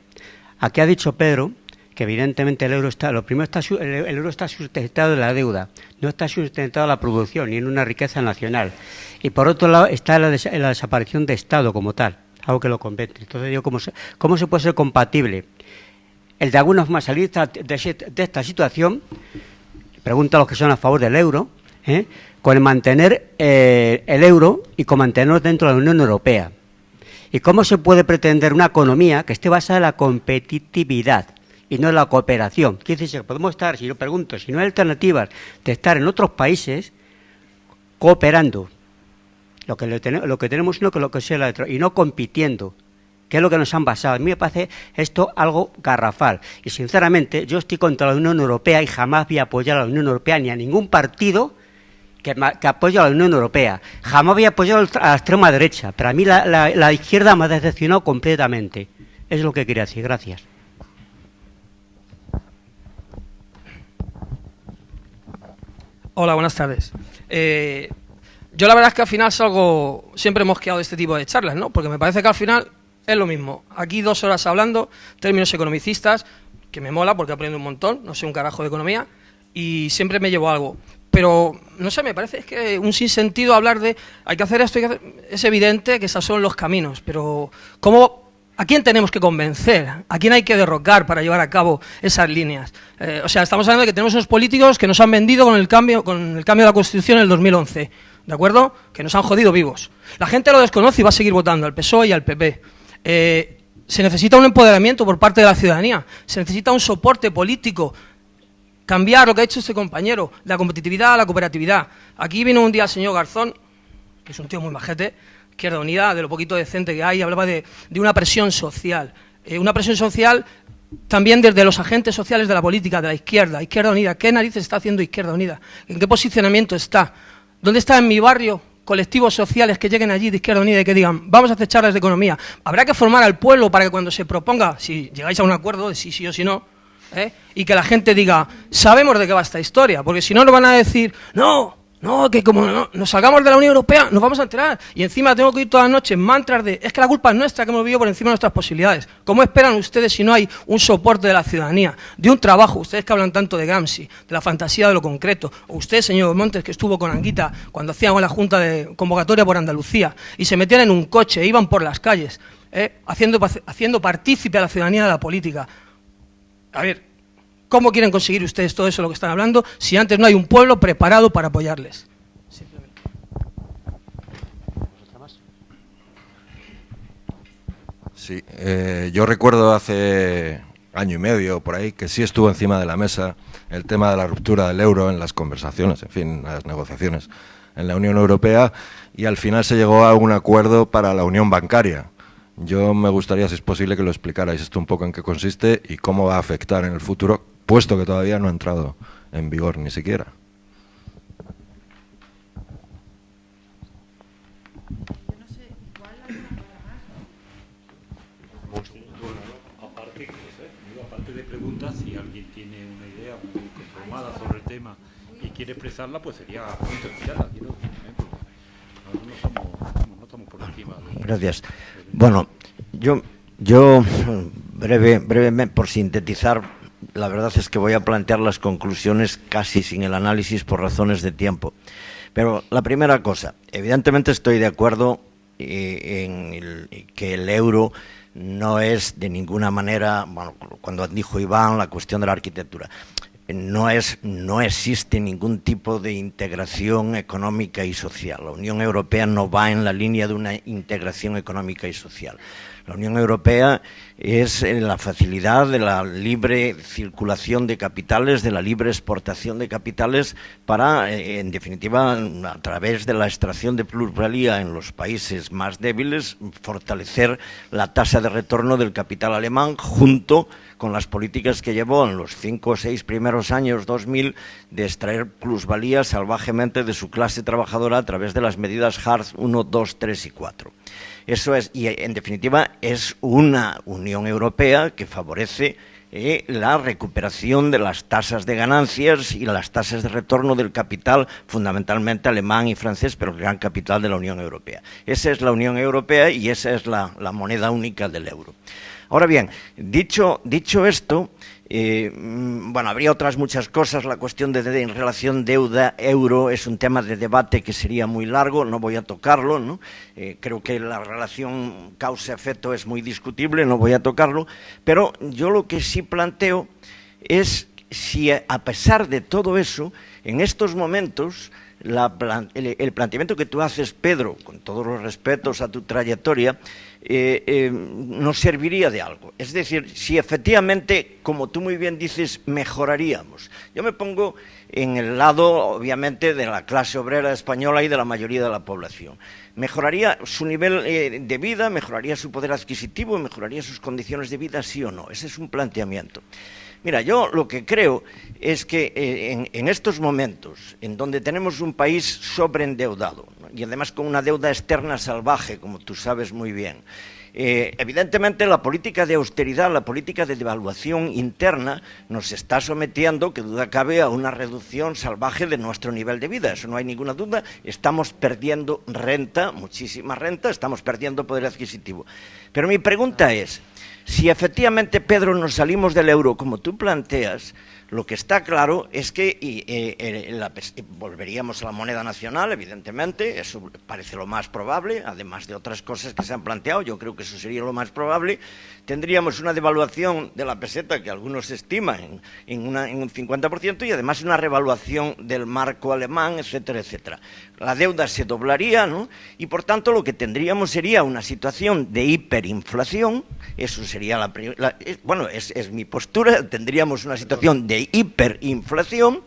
Aquí ha dicho Pedro que evidentemente el euro está sustentado en la deuda, no está sustentado en la producción ni en una riqueza nacional. Y por otro lado está la desaparición de Estado como tal, algo que lo compete. Entonces digo, ¿cómo se puede ser compatible el de alguna forma salir de esta situación? Pregunta a los que son a favor del euro, con el mantener el euro y con mantenernos dentro de la Unión Europea. ¿Y cómo se puede pretender una economía que esté basada en la competitividad y no en la cooperación? Quiere decir que podemos estar, si yo pregunto, si no hay alternativas de estar en otros países cooperando, lo que tenemos no con lo que sea la otra, y no compitiendo, que es lo que nos han basado. A mí me parece esto algo garrafal. Y sinceramente, yo estoy contra la Unión Europea y jamás voy a apoyar a la Unión Europea ni a ningún partido que apoya a la Unión Europea. Jamás voy a apoyar a la extrema derecha, pero a mí la izquierda me ha decepcionado completamente. Es lo que quería decir. Gracias. Hola, buenas tardes. Yo la verdad es que al final salgo siempre mosqueado de este tipo de charlas, ¿no? Porque me parece que al final es lo mismo. Aquí 2 horas hablando, términos economicistas, que me mola porque aprendo un montón, no sé un carajo de economía, y siempre me llevo algo. Pero, no sé, me parece que un sinsentido hablar de hay que hacer esto, es evidente que esos son los caminos, pero ¿a quién tenemos que convencer? ¿A quién hay que derrocar para llevar a cabo esas líneas? O sea, estamos hablando de que tenemos unos políticos que nos han vendido con el cambio de la Constitución en el 2011, ¿de acuerdo? Que nos han jodido vivos. La gente lo desconoce y va a seguir votando al PSOE y al PP. Se necesita un empoderamiento por parte de la ciudadanía, se necesita un soporte político, cambiar lo que ha hecho este compañero, de la competitividad a la cooperatividad. Aquí vino un día el señor Garzón, que es un tío muy majete, Izquierda Unida, de lo poquito decente que hay, hablaba de una presión social. Una presión social también desde los agentes sociales de la política, de la izquierda. Izquierda Unida, ¿qué narices está haciendo Izquierda Unida? ¿En qué posicionamiento está? ¿Dónde está en mi barrio colectivos sociales que lleguen allí de Izquierda Unida y que digan, vamos a hacer charlas de economía? Habrá que formar al pueblo para que cuando se proponga, si llegáis a un acuerdo de sí o si no, y que la gente diga, sabemos de qué va esta historia, porque si no nos van a decir, no, que como no, nos salgamos de la Unión Europea nos vamos a enterar, y encima tengo que ir todas las noches mantras de, es que la culpa es nuestra, que hemos vivido por encima de nuestras posibilidades. ¿Cómo esperan ustedes si no hay un soporte de la ciudadanía, de un trabajo? Ustedes que hablan tanto de Gramsci, de la fantasía de lo concreto, o usted, señor Montes, que estuvo con Anguita cuando hacíamos la junta de convocatoria por Andalucía, y se metían en un coche, iban por las calles, haciendo partícipe a la ciudadanía de la política. A ver, ¿cómo quieren conseguir ustedes todo eso de lo que están hablando si antes no hay un pueblo preparado para apoyarles? Sí, yo recuerdo hace año y medio por ahí que sí estuvo encima de la mesa el tema de la ruptura del euro en las conversaciones, en fin, las negociaciones en la Unión Europea, y al final se llegó a un acuerdo para la unión bancaria. Yo me gustaría, si es posible, que lo explicarais esto un poco en qué consiste y cómo va a afectar en el futuro, puesto que todavía no ha entrado en vigor ni siquiera. Aparte de preguntas, si alguien tiene una idea muy conformada sobre el tema y quiere expresarla, pues sería muy sencilla. No estamos por encima. Gracias. Bueno, yo brevemente, por sintetizar, la verdad es que voy a plantear las conclusiones casi sin el análisis por razones de tiempo. Pero la primera cosa, evidentemente estoy de acuerdo en que el euro no es de ninguna manera, bueno, cuando dijo Iván la cuestión de la arquitectura, no existe ningún tipo de integración económica y social. La Unión Europea no va en la línea de una integración económica y social. La Unión Europea es la facilidad de la libre circulación de capitales, de la libre exportación de capitales para, en definitiva, a través de la extracción de plusvalía en los países más débiles, fortalecer la tasa de retorno del capital alemán junto con las políticas que llevó en los 5 o 6 primeros años 2000 de extraer plusvalía salvajemente de su clase trabajadora a través de las medidas Hartz 1, 2, 3 y 4. Eso es, y en definitiva es una Unión Europea que favorece la recuperación de las tasas de ganancias y las tasas de retorno del capital, fundamentalmente alemán y francés, pero el gran capital de la Unión Europea. Esa es la Unión Europea y esa es la moneda única del euro. Ahora bien, dicho esto, bueno, habría otras muchas cosas. La cuestión en relación deuda-euro es un tema de debate que sería muy largo, no voy a tocarlo, ¿no? Creo que la relación causa-efecto es muy discutible, no voy a tocarlo, pero yo lo que sí planteo es si a pesar de todo eso, en estos momentos, el planteamiento que tú haces, Pedro, con todos los respetos a tu trayectoria, nos serviría de algo. Es decir, si efectivamente, como tú muy bien dices, mejoraríamos. Yo me pongo en el lado, obviamente, de la clase obrera española y de la mayoría de la población. ¿Mejoraría su nivel de vida, mejoraría su poder adquisitivo, mejoraría sus condiciones de vida, sí o no? Ese es un planteamiento. Mira, yo lo que creo es que en estos momentos, en donde tenemos un país sobreendeudado, ¿no? Y además con una deuda externa salvaje, como tú sabes muy bien, evidentemente la política de austeridad, la política de devaluación interna nos está sometiendo, que duda cabe, a una reducción salvaje de nuestro nivel de vida. Eso no hay ninguna duda. Estamos perdiendo renta, muchísima renta, estamos perdiendo poder adquisitivo. Pero mi pregunta es, si efectivamente, Pedro, nos salimos del euro como tú planteas, lo que está claro es que volveríamos a la moneda nacional, evidentemente, eso parece lo más probable, además de otras cosas que se han planteado, yo creo que eso sería lo más probable. Tendríamos una devaluación de la peseta que algunos estiman en un 50% y además una revaluación del marco alemán, etcétera, etcétera. La deuda se doblaría, ¿no? Y por tanto lo que tendríamos sería una situación de hiperinflación, eso sería es mi postura, tendríamos una situación de hiperinflación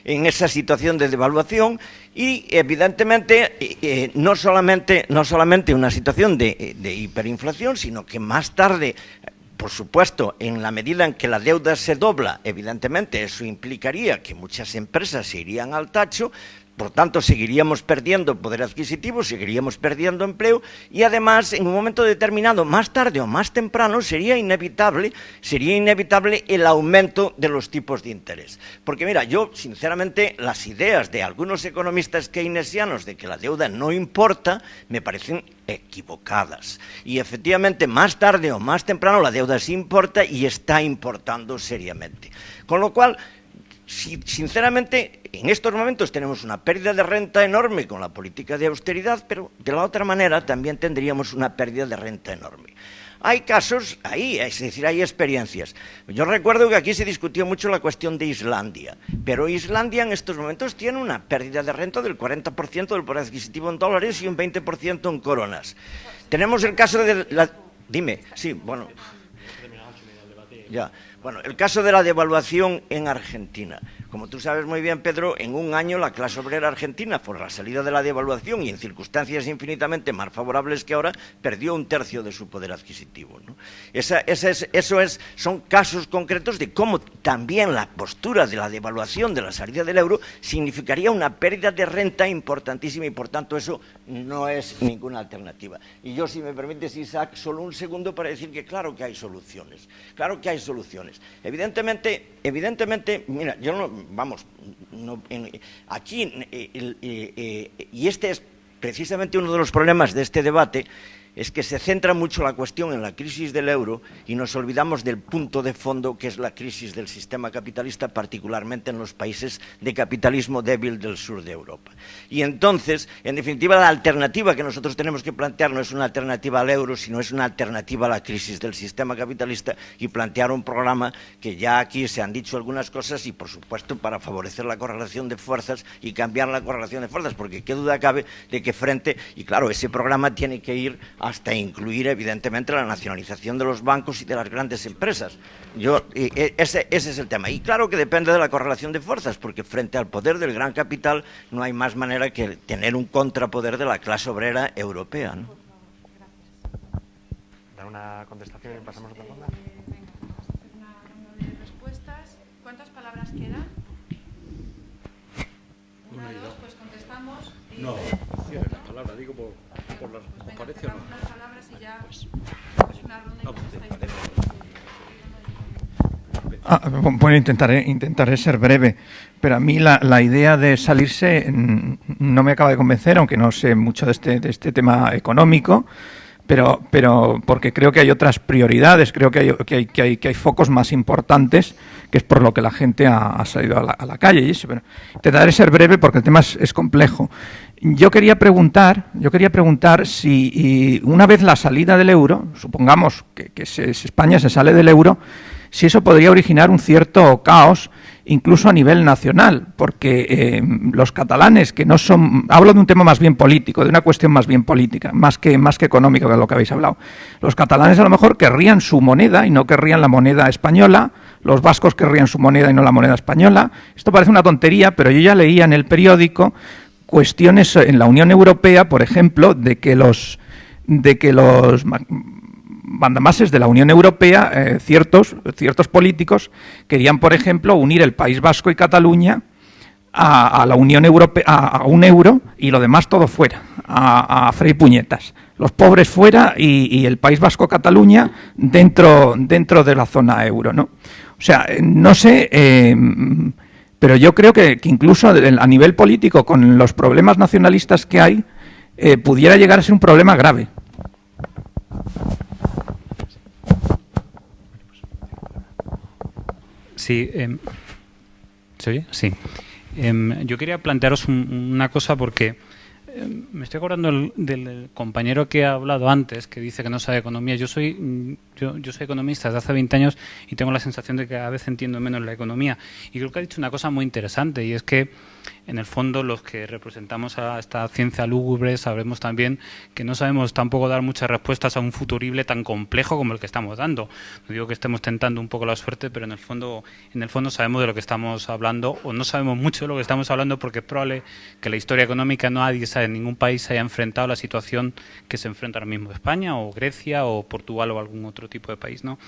en esa situación de devaluación y evidentemente no solamente una situación de hiperinflación, sino que más tarde, por supuesto, en la medida en que la deuda se dobla, evidentemente eso implicaría que muchas empresas se irían al tacho. Por tanto, seguiríamos perdiendo poder adquisitivo, seguiríamos perdiendo empleo y además, en un momento determinado, más tarde o más temprano, sería inevitable el aumento de los tipos de interés. Porque mira, yo, sinceramente, las ideas de algunos economistas keynesianos de que la deuda no importa, me parecen equivocadas. Y efectivamente, más tarde o más temprano, la deuda sí importa y está importando seriamente. Con lo cual, sinceramente, en estos momentos tenemos una pérdida de renta enorme con la política de austeridad, pero de la otra manera también tendríamos una pérdida de renta enorme. Hay casos ahí, es decir, hay experiencias. Yo recuerdo que aquí se discutió mucho la cuestión de Islandia, pero Islandia en estos momentos tiene una pérdida de renta del 40% del poder adquisitivo en dólares y un 20% en coronas. Tenemos el caso de la... Dime, sí, bueno... Ya. Bueno, el caso de la devaluación en Argentina. Como tú sabes muy bien, Pedro, en un año la clase obrera argentina, por la salida de la devaluación y en circunstancias infinitamente más favorables que ahora, perdió un tercio de su poder adquisitivo, ¿no? Son casos concretos de cómo también la postura de la devaluación, de la salida del euro, significaría una pérdida de renta importantísima y, por tanto, eso no es ninguna alternativa. Y yo, si me permites, Isaac, solo un segundo para decir que claro que hay soluciones. Claro que hay soluciones. Evidentemente, mira, yo no... y este es precisamente uno de los problemas de este debate, es que se centra mucho la cuestión en la crisis del euro y nos olvidamos del punto de fondo que es la crisis del sistema capitalista, particularmente en los países de capitalismo débil del sur de Europa. Y entonces, en definitiva, la alternativa que nosotros tenemos que plantear no es una alternativa al euro, sino es una alternativa a la crisis del sistema capitalista y plantear un programa que ya aquí se han dicho algunas cosas y, por supuesto, para favorecer la correlación de fuerzas y cambiar la correlación de fuerzas, porque qué duda cabe de que y claro, ese programa tiene que ir hasta incluir, evidentemente, la nacionalización de los bancos y de las grandes empresas. Ese es el tema. Y claro que depende de la correlación de fuerzas, porque frente al poder del gran capital no hay más manera que tener un contrapoder de la clase obrera europea, ¿no? Dar una contestación y pasamos a otra ronda. Venga, vamos a hacer una ronda de respuestas. ¿Cuántas palabras quedan? Una, dos, pues contestamos. No, cierre las palabras, digo por las... ¿Os parece o no? Unas palabras y ya es una ronda y contestáis. Bueno, intentaré ser breve, pero a mí la idea de salirse no me acaba de convencer, aunque no sé mucho de este tema económico, pero porque creo que hay otras prioridades, creo que hay focos más importantes, que es por lo que la gente ha salido a la calle y eso. Pero intentaré ser breve porque el tema es complejo. Yo quería preguntar si una vez la salida del euro, supongamos que España se sale del euro, si eso podría originar un cierto caos incluso a nivel nacional, porque los catalanes que no son, hablo de un tema más bien político, de una cuestión más bien política, más que económica, que es lo que habéis hablado. Los catalanes a lo mejor querrían su moneda y no querrían la moneda española, los vascos querrían su moneda y no la moneda española. Esto parece una tontería, pero yo ya leía en el periódico cuestiones en la Unión Europea, por ejemplo, de que los mandamases de la Unión Europea, ciertos políticos, querían, por ejemplo, unir el País Vasco y Cataluña a la Unión Europea, a un euro, y lo demás todo fuera, a freír puñetas. Los pobres fuera y el País Vasco, Cataluña, dentro de la zona euro, ¿no? O sea, no sé, pero yo creo que incluso a nivel político, con los problemas nacionalistas que hay, pudiera llegar a ser un problema grave. Sí, ¿se oye? Sí. Yo quería plantearos una cosa porque me estoy acordando del compañero que ha hablado antes, que dice que no sabe economía. Yo soy economista desde hace 20 años y tengo la sensación de que cada vez entiendo menos la economía. Y creo que ha dicho una cosa muy interesante, y es que en el fondo los que representamos a esta ciencia lúgubre sabremos también que no sabemos tampoco dar muchas respuestas a un futurible tan complejo como el que estamos dando. No digo que estemos tentando un poco la suerte, pero en el fondo sabemos de lo que estamos hablando, o no sabemos mucho de lo que estamos hablando, porque es probable que la historia económica nadie sabe, en ningún país se haya enfrentado a la situación que se enfrenta ahora mismo España o Grecia o Portugal o algún otro tipo de país, ¿no?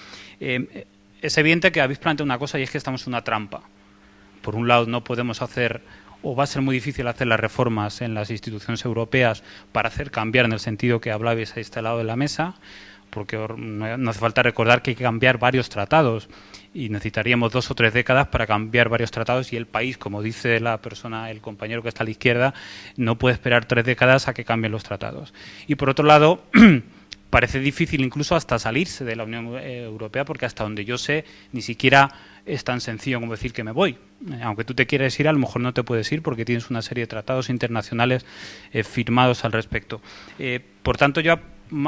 Es evidente que habéis planteado una cosa, y es que estamos en una trampa. Por un lado, no podemos hacer, o va a ser muy difícil hacer las reformas en las instituciones europeas para hacer cambiar en el sentido que hablabais a este lado de la mesa, porque no hace falta recordar que hay que cambiar varios tratados y necesitaríamos 2 o 3 décadas para cambiar varios tratados, y el país, como dice el compañero que está a la izquierda, no puede esperar 3 décadas a que cambien los tratados. Y por otro lado, parece difícil incluso hasta salirse de la Unión Europea, porque hasta donde yo sé ni siquiera es tan sencillo como decir que me voy. Aunque tú te quieres ir, a lo mejor no te puedes ir porque tienes una serie de tratados internacionales firmados al respecto. Por tanto, yo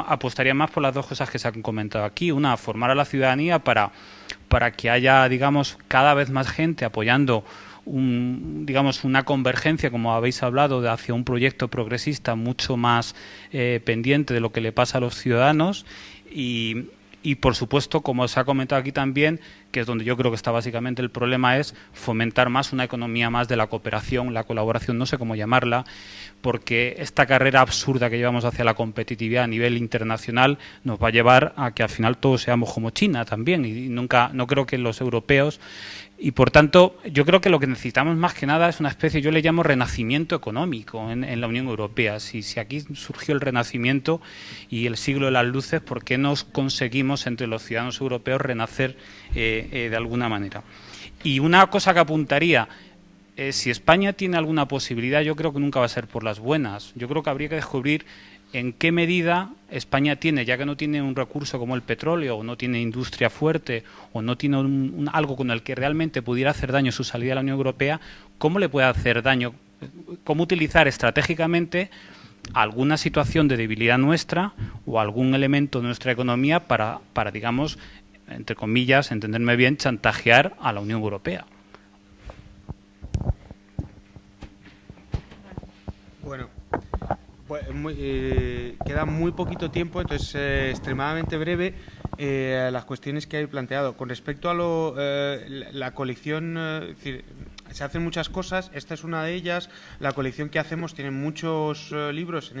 apostaría más por las 2 cosas que se han comentado aquí. Una, formar a la ciudadanía para que haya, digamos, cada vez más gente apoyando una convergencia, como habéis hablado, hacia un proyecto progresista mucho más pendiente de lo que le pasa a los ciudadanos, y por supuesto, como se ha comentado aquí también, que es donde yo creo que está básicamente el problema, es fomentar más una economía más de la cooperación, la colaboración, no sé cómo llamarla, porque esta carrera absurda que llevamos hacia la competitividad a nivel internacional nos va a llevar a que al final todos seamos como China también, y no creo que los europeos. Y por tanto, yo creo que lo que necesitamos más que nada es una especie, yo le llamo renacimiento económico en la Unión Europea. Si aquí surgió el renacimiento y el siglo de las luces, ¿por qué no conseguimos entre los ciudadanos europeos renacer de alguna manera? Y una cosa que apuntaría, si España tiene alguna posibilidad, yo creo que nunca va a ser por las buenas. Yo creo que habría que descubrir en qué medida España tiene, ya que no tiene un recurso como el petróleo, o no tiene industria fuerte, o no tiene algo con el que realmente pudiera hacer daño su salida a la Unión Europea, ¿cómo le puede hacer daño? ¿Cómo utilizar estratégicamente alguna situación de debilidad nuestra o algún elemento de nuestra economía para digamos, entre comillas, entenderme bien, chantajear a la Unión Europea? Bueno, pues queda muy poquito tiempo, entonces extremadamente breve las cuestiones que hay planteado. Con respecto a la colección, es decir, se hacen muchas cosas, esta es una de ellas. La colección que hacemos tiene muchos libros en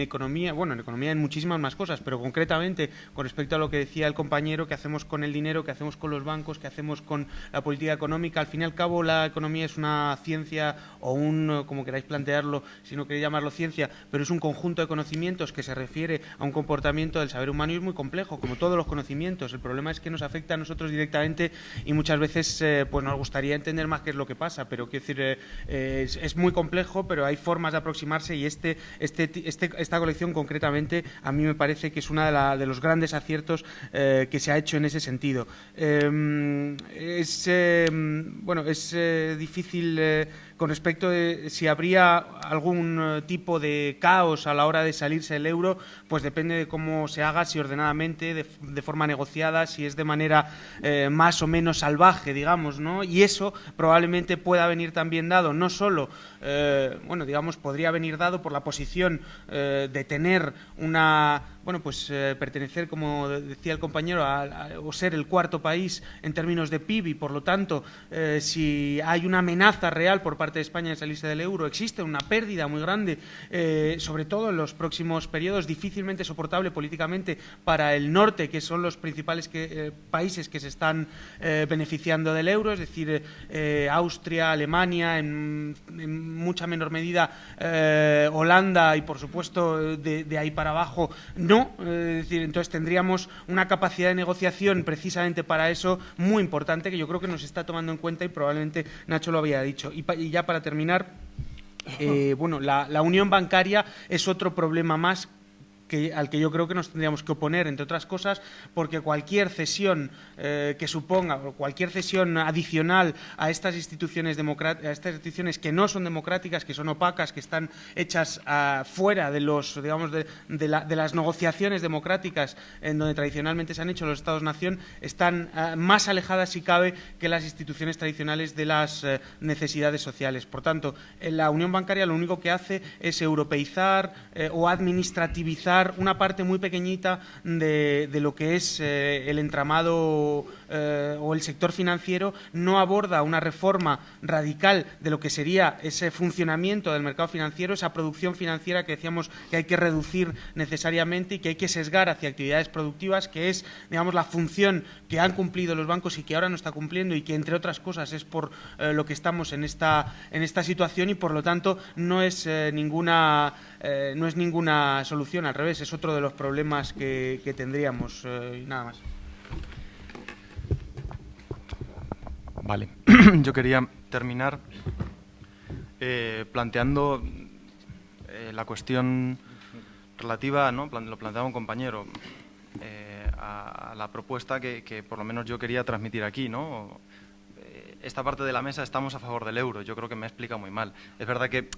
economía, bueno, en economía en muchísimas más cosas, pero concretamente con respecto a lo que decía el compañero, que hacemos con el dinero, que hacemos con los bancos, que hacemos con la política económica. Al fin y al cabo, la economía es una ciencia, o como queráis plantearlo, si no queréis llamarlo ciencia, pero es un conjunto de conocimientos que se refiere a un comportamiento del saber humano, y es muy complejo, como todos los conocimientos. El problema es que nos afecta a nosotros directamente, y muchas veces pues nos gustaría entender más qué es lo que pasa, pero quiero decir, es muy complejo, pero hay formas de aproximarse, y esta colección concretamente a mí me parece que es una de los grandes aciertos que se ha hecho en ese sentido. Es difícil con respecto a si habría algún tipo de caos a la hora de salirse del euro, pues depende de cómo se haga, si ordenadamente, de forma negociada, si es de manera más o menos salvaje, digamos, ¿no? Y eso probablemente pueda venir también dado, no solo, bueno, digamos, podría venir dado por la posición de tener una, bueno, pues pertenecer, como decía el compañero, o ser el cuarto país en términos de PIB, y por lo tanto, si hay una amenaza real por parte de España de salirse del euro, existe una pérdida muy grande, sobre todo en los próximos periodos, difícilmente soportable políticamente para el norte, que son los principales países que se están beneficiando del euro, es decir, Austria, Alemania, en mucha menor medida Holanda y, por supuesto, de ahí para abajo no. Es decir, entonces tendríamos una capacidad de negociación precisamente para eso muy importante, que yo creo que nos está tomando en cuenta, y probablemente Nacho lo había dicho. Y ya para terminar, bueno, la unión bancaria es otro problema más al que yo creo que nos tendríamos que oponer, entre otras cosas, porque cualquier cesión que suponga, o cualquier cesión adicional a estas instituciones que no son democráticas, que son opacas, que están hechas fuera de los, digamos, de las negociaciones democráticas en donde tradicionalmente se han hecho los Estados-nación, están más alejadas, si cabe, que las instituciones tradicionales de las necesidades sociales. Por tanto, la unión bancaria lo único que hace es europeizar o administrativizar una parte muy pequeñita de lo que es el entramado o el sector financiero. No aborda una reforma radical de lo que sería ese funcionamiento del mercado financiero, esa producción financiera que decíamos que hay que reducir necesariamente y que hay que sesgar hacia actividades productivas, que es, digamos, la función que han cumplido los bancos y que ahora no está cumpliendo, y que, entre otras cosas, es por lo que estamos en esta situación, y por lo tanto no es ninguna solución, al revés, es otro de los problemas que tendríamos, y nada más. Vale, yo quería terminar planteando la cuestión relativa, ¿no? Lo planteaba un compañero, a la propuesta que por lo menos yo quería transmitir aquí, ¿no? Esta parte de la mesa estamos a favor del euro, yo creo que me explica muy mal. Es verdad que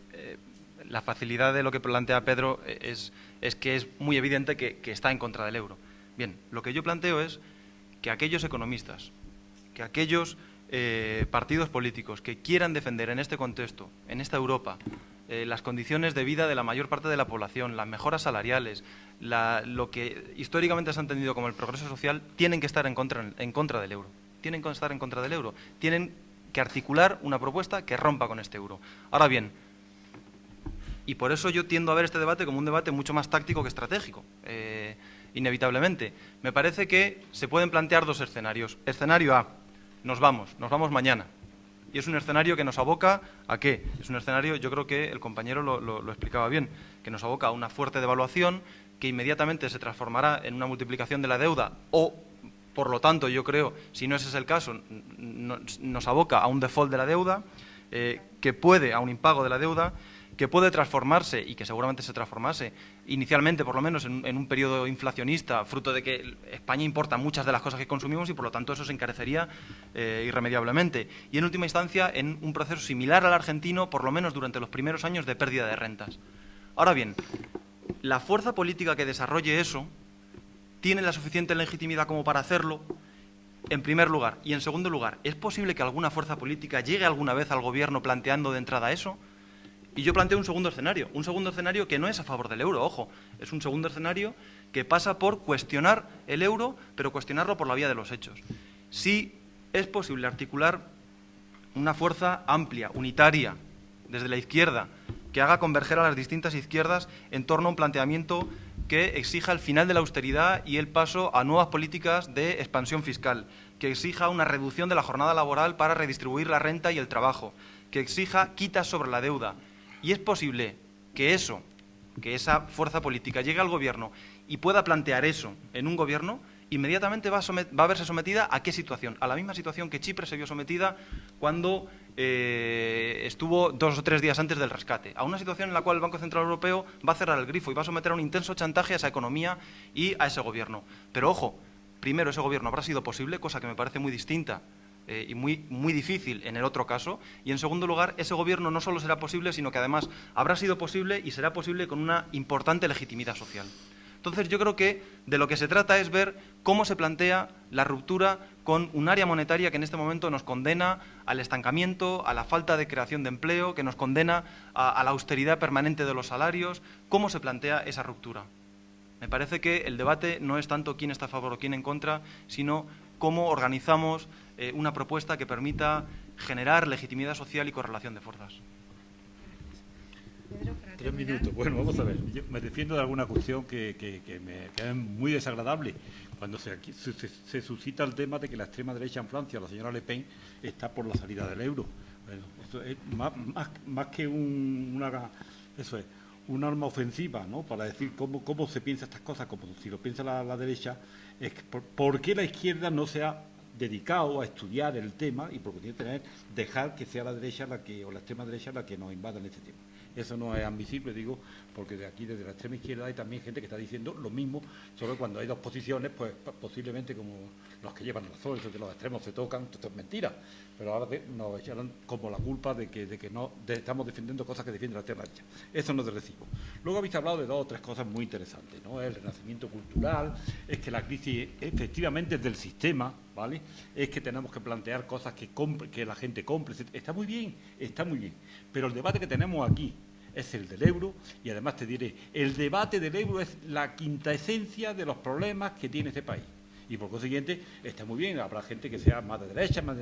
la facilidad de lo que plantea Pedro es que es muy evidente que está en contra del euro. Bien, lo que yo planteo es que aquellos economistas, que aquellos partidos políticos que quieran defender en este contexto, en esta Europa, las condiciones de vida de la mayor parte de la población, las mejoras salariales, lo que históricamente se ha entendido como el progreso social, tienen que estar en contra del euro. Tienen que estar en contra del euro. Tienen que articular una propuesta que rompa con este euro. Ahora bien, y por eso yo tiendo a ver este debate como un debate mucho más táctico que estratégico, inevitablemente. Me parece que se pueden plantear dos escenarios. Escenario A, nos vamos mañana. Y es un escenario que nos aboca ¿a qué? Es un escenario, yo creo que el compañero lo explicaba bien, que nos aboca a una fuerte devaluación que inmediatamente se transformará en una multiplicación de la deuda o, por lo tanto, yo creo, si no ese es el caso, nos aboca a un default de la deuda, que puede, a un impago de la deuda, que puede transformarse, y que seguramente se transformase, inicialmente por lo menos en un periodo inflacionista, fruto de que España importa muchas de las cosas que consumimos y por lo tanto eso se encarecería irremediablemente. Y en última instancia en un proceso similar al argentino, por lo menos durante los primeros años de pérdida de rentas. Ahora bien, la fuerza política que desarrolle eso tiene la suficiente legitimidad como para hacerlo, en primer lugar. Y en segundo lugar, ¿es posible que alguna fuerza política llegue alguna vez al gobierno planteando de entrada eso? Y yo planteo un segundo escenario que no es a favor del euro, ojo, es un segundo escenario que pasa por cuestionar el euro, pero cuestionarlo por la vía de los hechos. Sí es posible articular una fuerza amplia, unitaria, desde la izquierda, que haga converger a las distintas izquierdas en torno a un planteamiento que exija el final de la austeridad y el paso a nuevas políticas de expansión fiscal, que exija una reducción de la jornada laboral para redistribuir la renta y el trabajo, que exija quitas sobre la deuda. Y es posible que esa fuerza política llegue al gobierno y pueda plantear eso en un gobierno, inmediatamente va a verse sometida ¿a qué situación? A la misma situación que Chipre se vio sometida cuando estuvo 2 o 3 días antes del rescate, a una situación en la cual el Banco Central Europeo va a cerrar el grifo y va a someter a un intenso chantaje a esa economía y a ese gobierno. Pero ojo, primero ese gobierno habrá sido posible, cosa que me parece muy distinta y muy difícil en el otro caso. Y en segundo lugar, ese gobierno no solo será posible, sino que además habrá sido posible y será posible con una importante legitimidad social. Entonces, yo creo que de lo que se trata es ver cómo se plantea la ruptura con un área monetaria que en este momento nos condena al estancamiento, a la falta de creación de empleo, que nos condena a la austeridad permanente de los salarios. ¿Cómo se plantea esa ruptura? Me parece que el debate no es tanto quién está a favor o quién en contra, sino cómo organizamos una propuesta que permita generar legitimidad social y correlación de fuerzas. 3 minutos. Bueno, vamos a ver. Yo me defiendo de alguna cuestión que es muy desagradable. Cuando se suscita el tema de que la extrema derecha en Francia, la señora Le Pen, está por la salida del euro. Bueno, eso es más que un arma ofensiva, ¿no? Para decir cómo se piensa estas cosas, como si lo piensa la derecha, es por qué la izquierda no se ha dedicado a estudiar el tema y porque tiene que dejar que sea la derecha o la extrema derecha la que nos invada en este tema. Eso no es admisible, digo, porque de aquí, desde la extrema izquierda, hay también gente que está diciendo lo mismo, solo que cuando hay dos posiciones, pues posiblemente como los que llevan razón, eso de los extremos se tocan, esto es mentira, pero ahora nos echarán como la culpa de que no estamos defendiendo cosas que defiende la extrema derecha. Eso no es de recibo. Luego habéis hablado de 2 o 3 cosas muy interesantes, ¿no? El renacimiento cultural, es que la crisis efectivamente es del sistema, ¿vale? Es que tenemos que plantear cosas que la gente compre. Está muy bien, pero el debate que tenemos aquí es el del euro, y además te diré, el debate del euro es la quinta esencia de los problemas que tiene este país. Y por consiguiente, está muy bien, habrá gente que sea más de derecha, más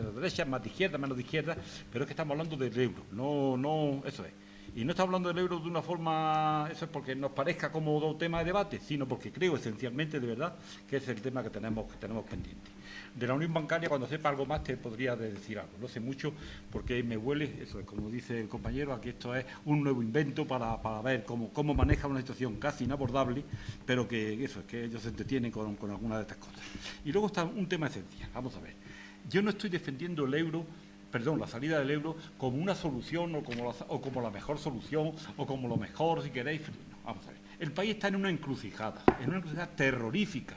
de izquierda, menos de izquierda, pero es que estamos hablando del euro, no, eso es. Y no estamos hablando del euro de una forma, eso es porque nos parezca como tema de debate, sino porque creo esencialmente, de verdad, que es el tema que tenemos pendiente. De la unión bancaria, cuando sepa algo más, te podría decir algo. No sé mucho porque me huele, eso es como dice el compañero, aquí esto es un nuevo invento para ver cómo maneja una situación casi inabordable, pero que eso es que ellos se entretienen con alguna de estas cosas. Y luego está un tema esencial. Vamos a ver. Yo no estoy defendiendo la salida del euro como una solución o como la mejor solución o como lo mejor, si queréis. No, vamos a ver. El país está en una encrucijada terrorífica.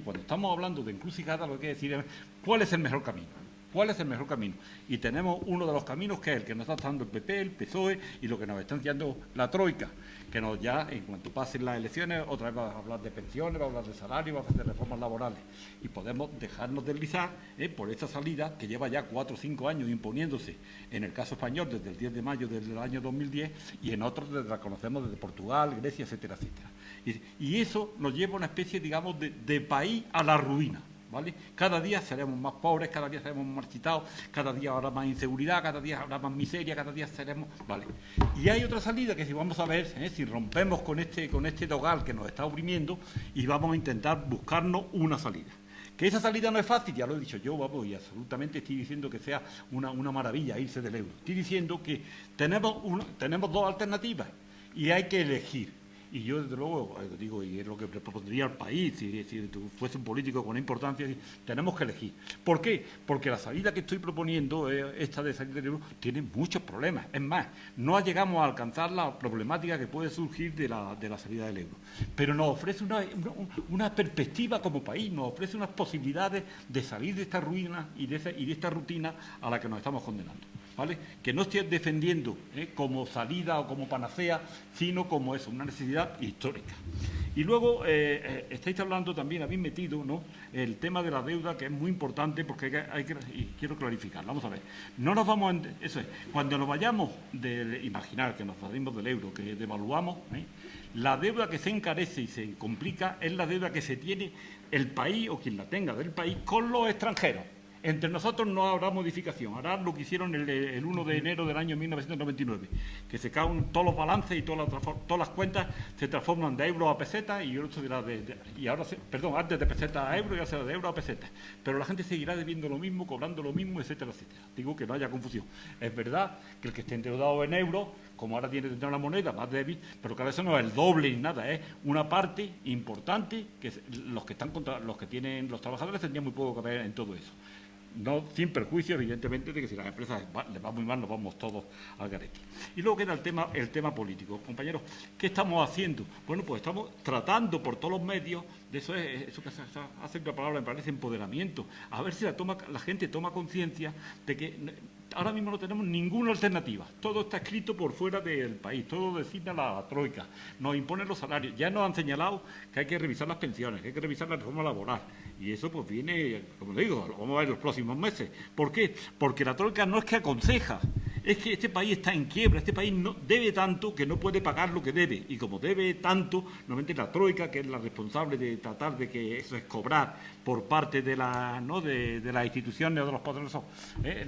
Cuando estamos hablando de encrucijada, lo que hay que decir es cuál es el mejor camino. ¿Cuál es el mejor camino? Y tenemos uno de los caminos que es el que nos está dando el PP, el PSOE y lo que nos está enseñando la Troika, que nos ya, en cuanto pasen las elecciones, otra vez va a hablar de pensiones, va a hablar de salario, va a hablar de reformas laborales. Y podemos dejarnos deslizar por esta salida que lleva ya 4 o 5 años imponiéndose, en el caso español desde el 10 de mayo del año 2010 y en otros desde la conocemos desde Portugal, Grecia, etcétera, etcétera. Y eso nos lleva a una especie, digamos, de país a la ruina. ¿Vale? Cada día seremos más pobres, cada día seremos más marchitados, cada día habrá más inseguridad, cada día habrá más miseria, cada día seremos... ¿Vale? Y hay otra salida que si vamos a ver, si rompemos con este dogal que nos está oprimiendo y vamos a intentar buscarnos una salida. Que esa salida no es fácil, ya lo he dicho yo, y absolutamente estoy diciendo que sea una maravilla irse del euro. Estoy diciendo que tenemos 2 alternativas y hay que elegir. Y yo, desde luego, digo, y es lo que propondría al país, si fuese un político con importancia, tenemos que elegir. ¿Por qué? Porque la salida que estoy proponiendo, esta de salir del euro, tiene muchos problemas. Es más, no llegamos a alcanzar la problemática que puede surgir de la salida del euro. Pero nos ofrece una perspectiva como país, nos ofrece unas posibilidades de salir de esta ruina y de esta rutina a la que nos estamos condenando. ¿Vale? Que no estoy defendiendo como salida o como panacea, sino como eso, una necesidad histórica. Y luego estáis hablando también, habéis metido, ¿no?, el tema de la deuda, que es muy importante porque y quiero clarificar. Vamos a ver, no nos vamos eso es, cuando nos vayamos imaginar que nos salimos del euro, que devaluamos, la deuda que se encarece y se complica es la deuda que se tiene el país o quien la tenga del país con los extranjeros. Entre nosotros no habrá modificación, hará lo que hicieron el 1 de enero del año 1999, que se caen todos los balances y todas las cuentas se transforman de euro a peseta y otro dirá antes de peseta a euro y ahora será de euro a peseta. Pero la gente seguirá debiendo lo mismo, cobrando lo mismo, etcétera, etcétera. Digo que no haya confusión. Es verdad que el que esté endeudado en euros, como ahora tiene que tener una moneda más débil, pero claro, eso no es el doble ni nada, es una parte importante que los trabajadores tendrían muy poco que ver en todo eso. No, sin perjuicio, evidentemente, de que si las empresas les va muy mal, nos vamos todos al garete. Y luego queda el tema político. Compañeros, ¿qué estamos haciendo? Bueno, pues estamos tratando por todos los medios, de eso que se hace una palabra, me parece, empoderamiento, a ver si la gente toma conciencia de que ahora mismo no tenemos ninguna alternativa. Todo está escrito por fuera del país, todo designa la troika, nos imponen los salarios. Ya nos han señalado que hay que revisar las pensiones, que hay que revisar la reforma laboral. Y eso pues viene, como digo, lo vamos a ver los próximos meses. ¿Por qué? Porque la troika no es que aconseja, es que este país está en quiebra, este país no debe tanto que no puede pagar lo que debe. Y como debe tanto, normalmente la troika, que es la responsable de tratar de que eso es cobrar por parte de las instituciones o de los poderosos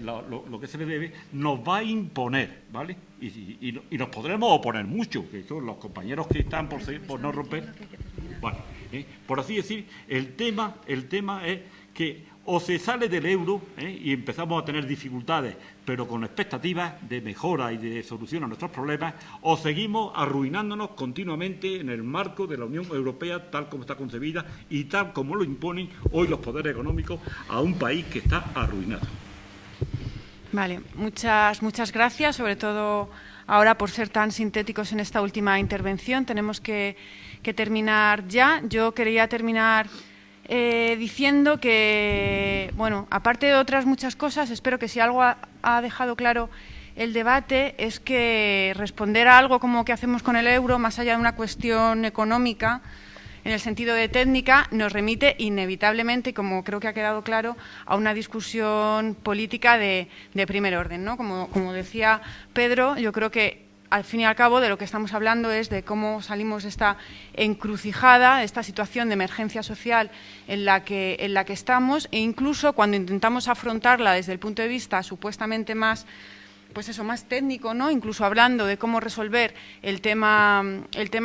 lo que se le debe, nos va a imponer, ¿vale? Y nos podremos oponer mucho, que son los compañeros que están por no romper. Bueno, por así decir, el tema es que o se sale del euro y empezamos a tener dificultades, pero con expectativas de mejora y de solución a nuestros problemas, o seguimos arruinándonos continuamente en el marco de la Unión Europea tal como está concebida y tal como lo imponen hoy los poderes económicos a un país que está arruinado. Vale, muchas gracias, sobre todo ahora por ser tan sintéticos en esta última intervención. Tenemos que terminar ya. Yo quería terminar diciendo que, bueno, aparte de otras muchas cosas, espero que si algo ha dejado claro el debate es que responder a algo como qué hacemos con el euro, más allá de una cuestión económica, en el sentido de técnica, nos remite inevitablemente, como creo que ha quedado claro, a una discusión política de primer orden, ¿no? Como decía Pedro, yo creo que al fin y al cabo de lo que estamos hablando es de cómo salimos de esta encrucijada, de esta situación de emergencia social en la que estamos, e incluso cuando intentamos afrontarla desde el punto de vista supuestamente más más técnico, ¿no? Incluso hablando de cómo resolver el tema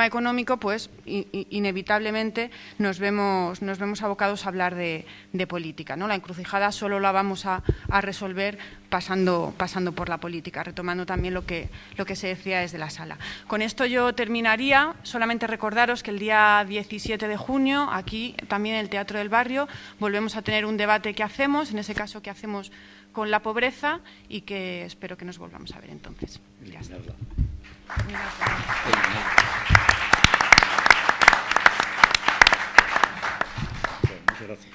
económico, pues inevitablemente nos vemos abocados a hablar de política, ¿no? La encrucijada solo la vamos a resolver pasando por la política, retomando también lo que se decía desde la sala. Con esto yo terminaría, solamente recordaros que el día 17 de junio, aquí también en el Teatro del Barrio, volvemos a tener un debate que hacemos, en ese caso que hacemos con la pobreza, y que espero que nos volvamos a ver entonces. Ya está. Muchas gracias.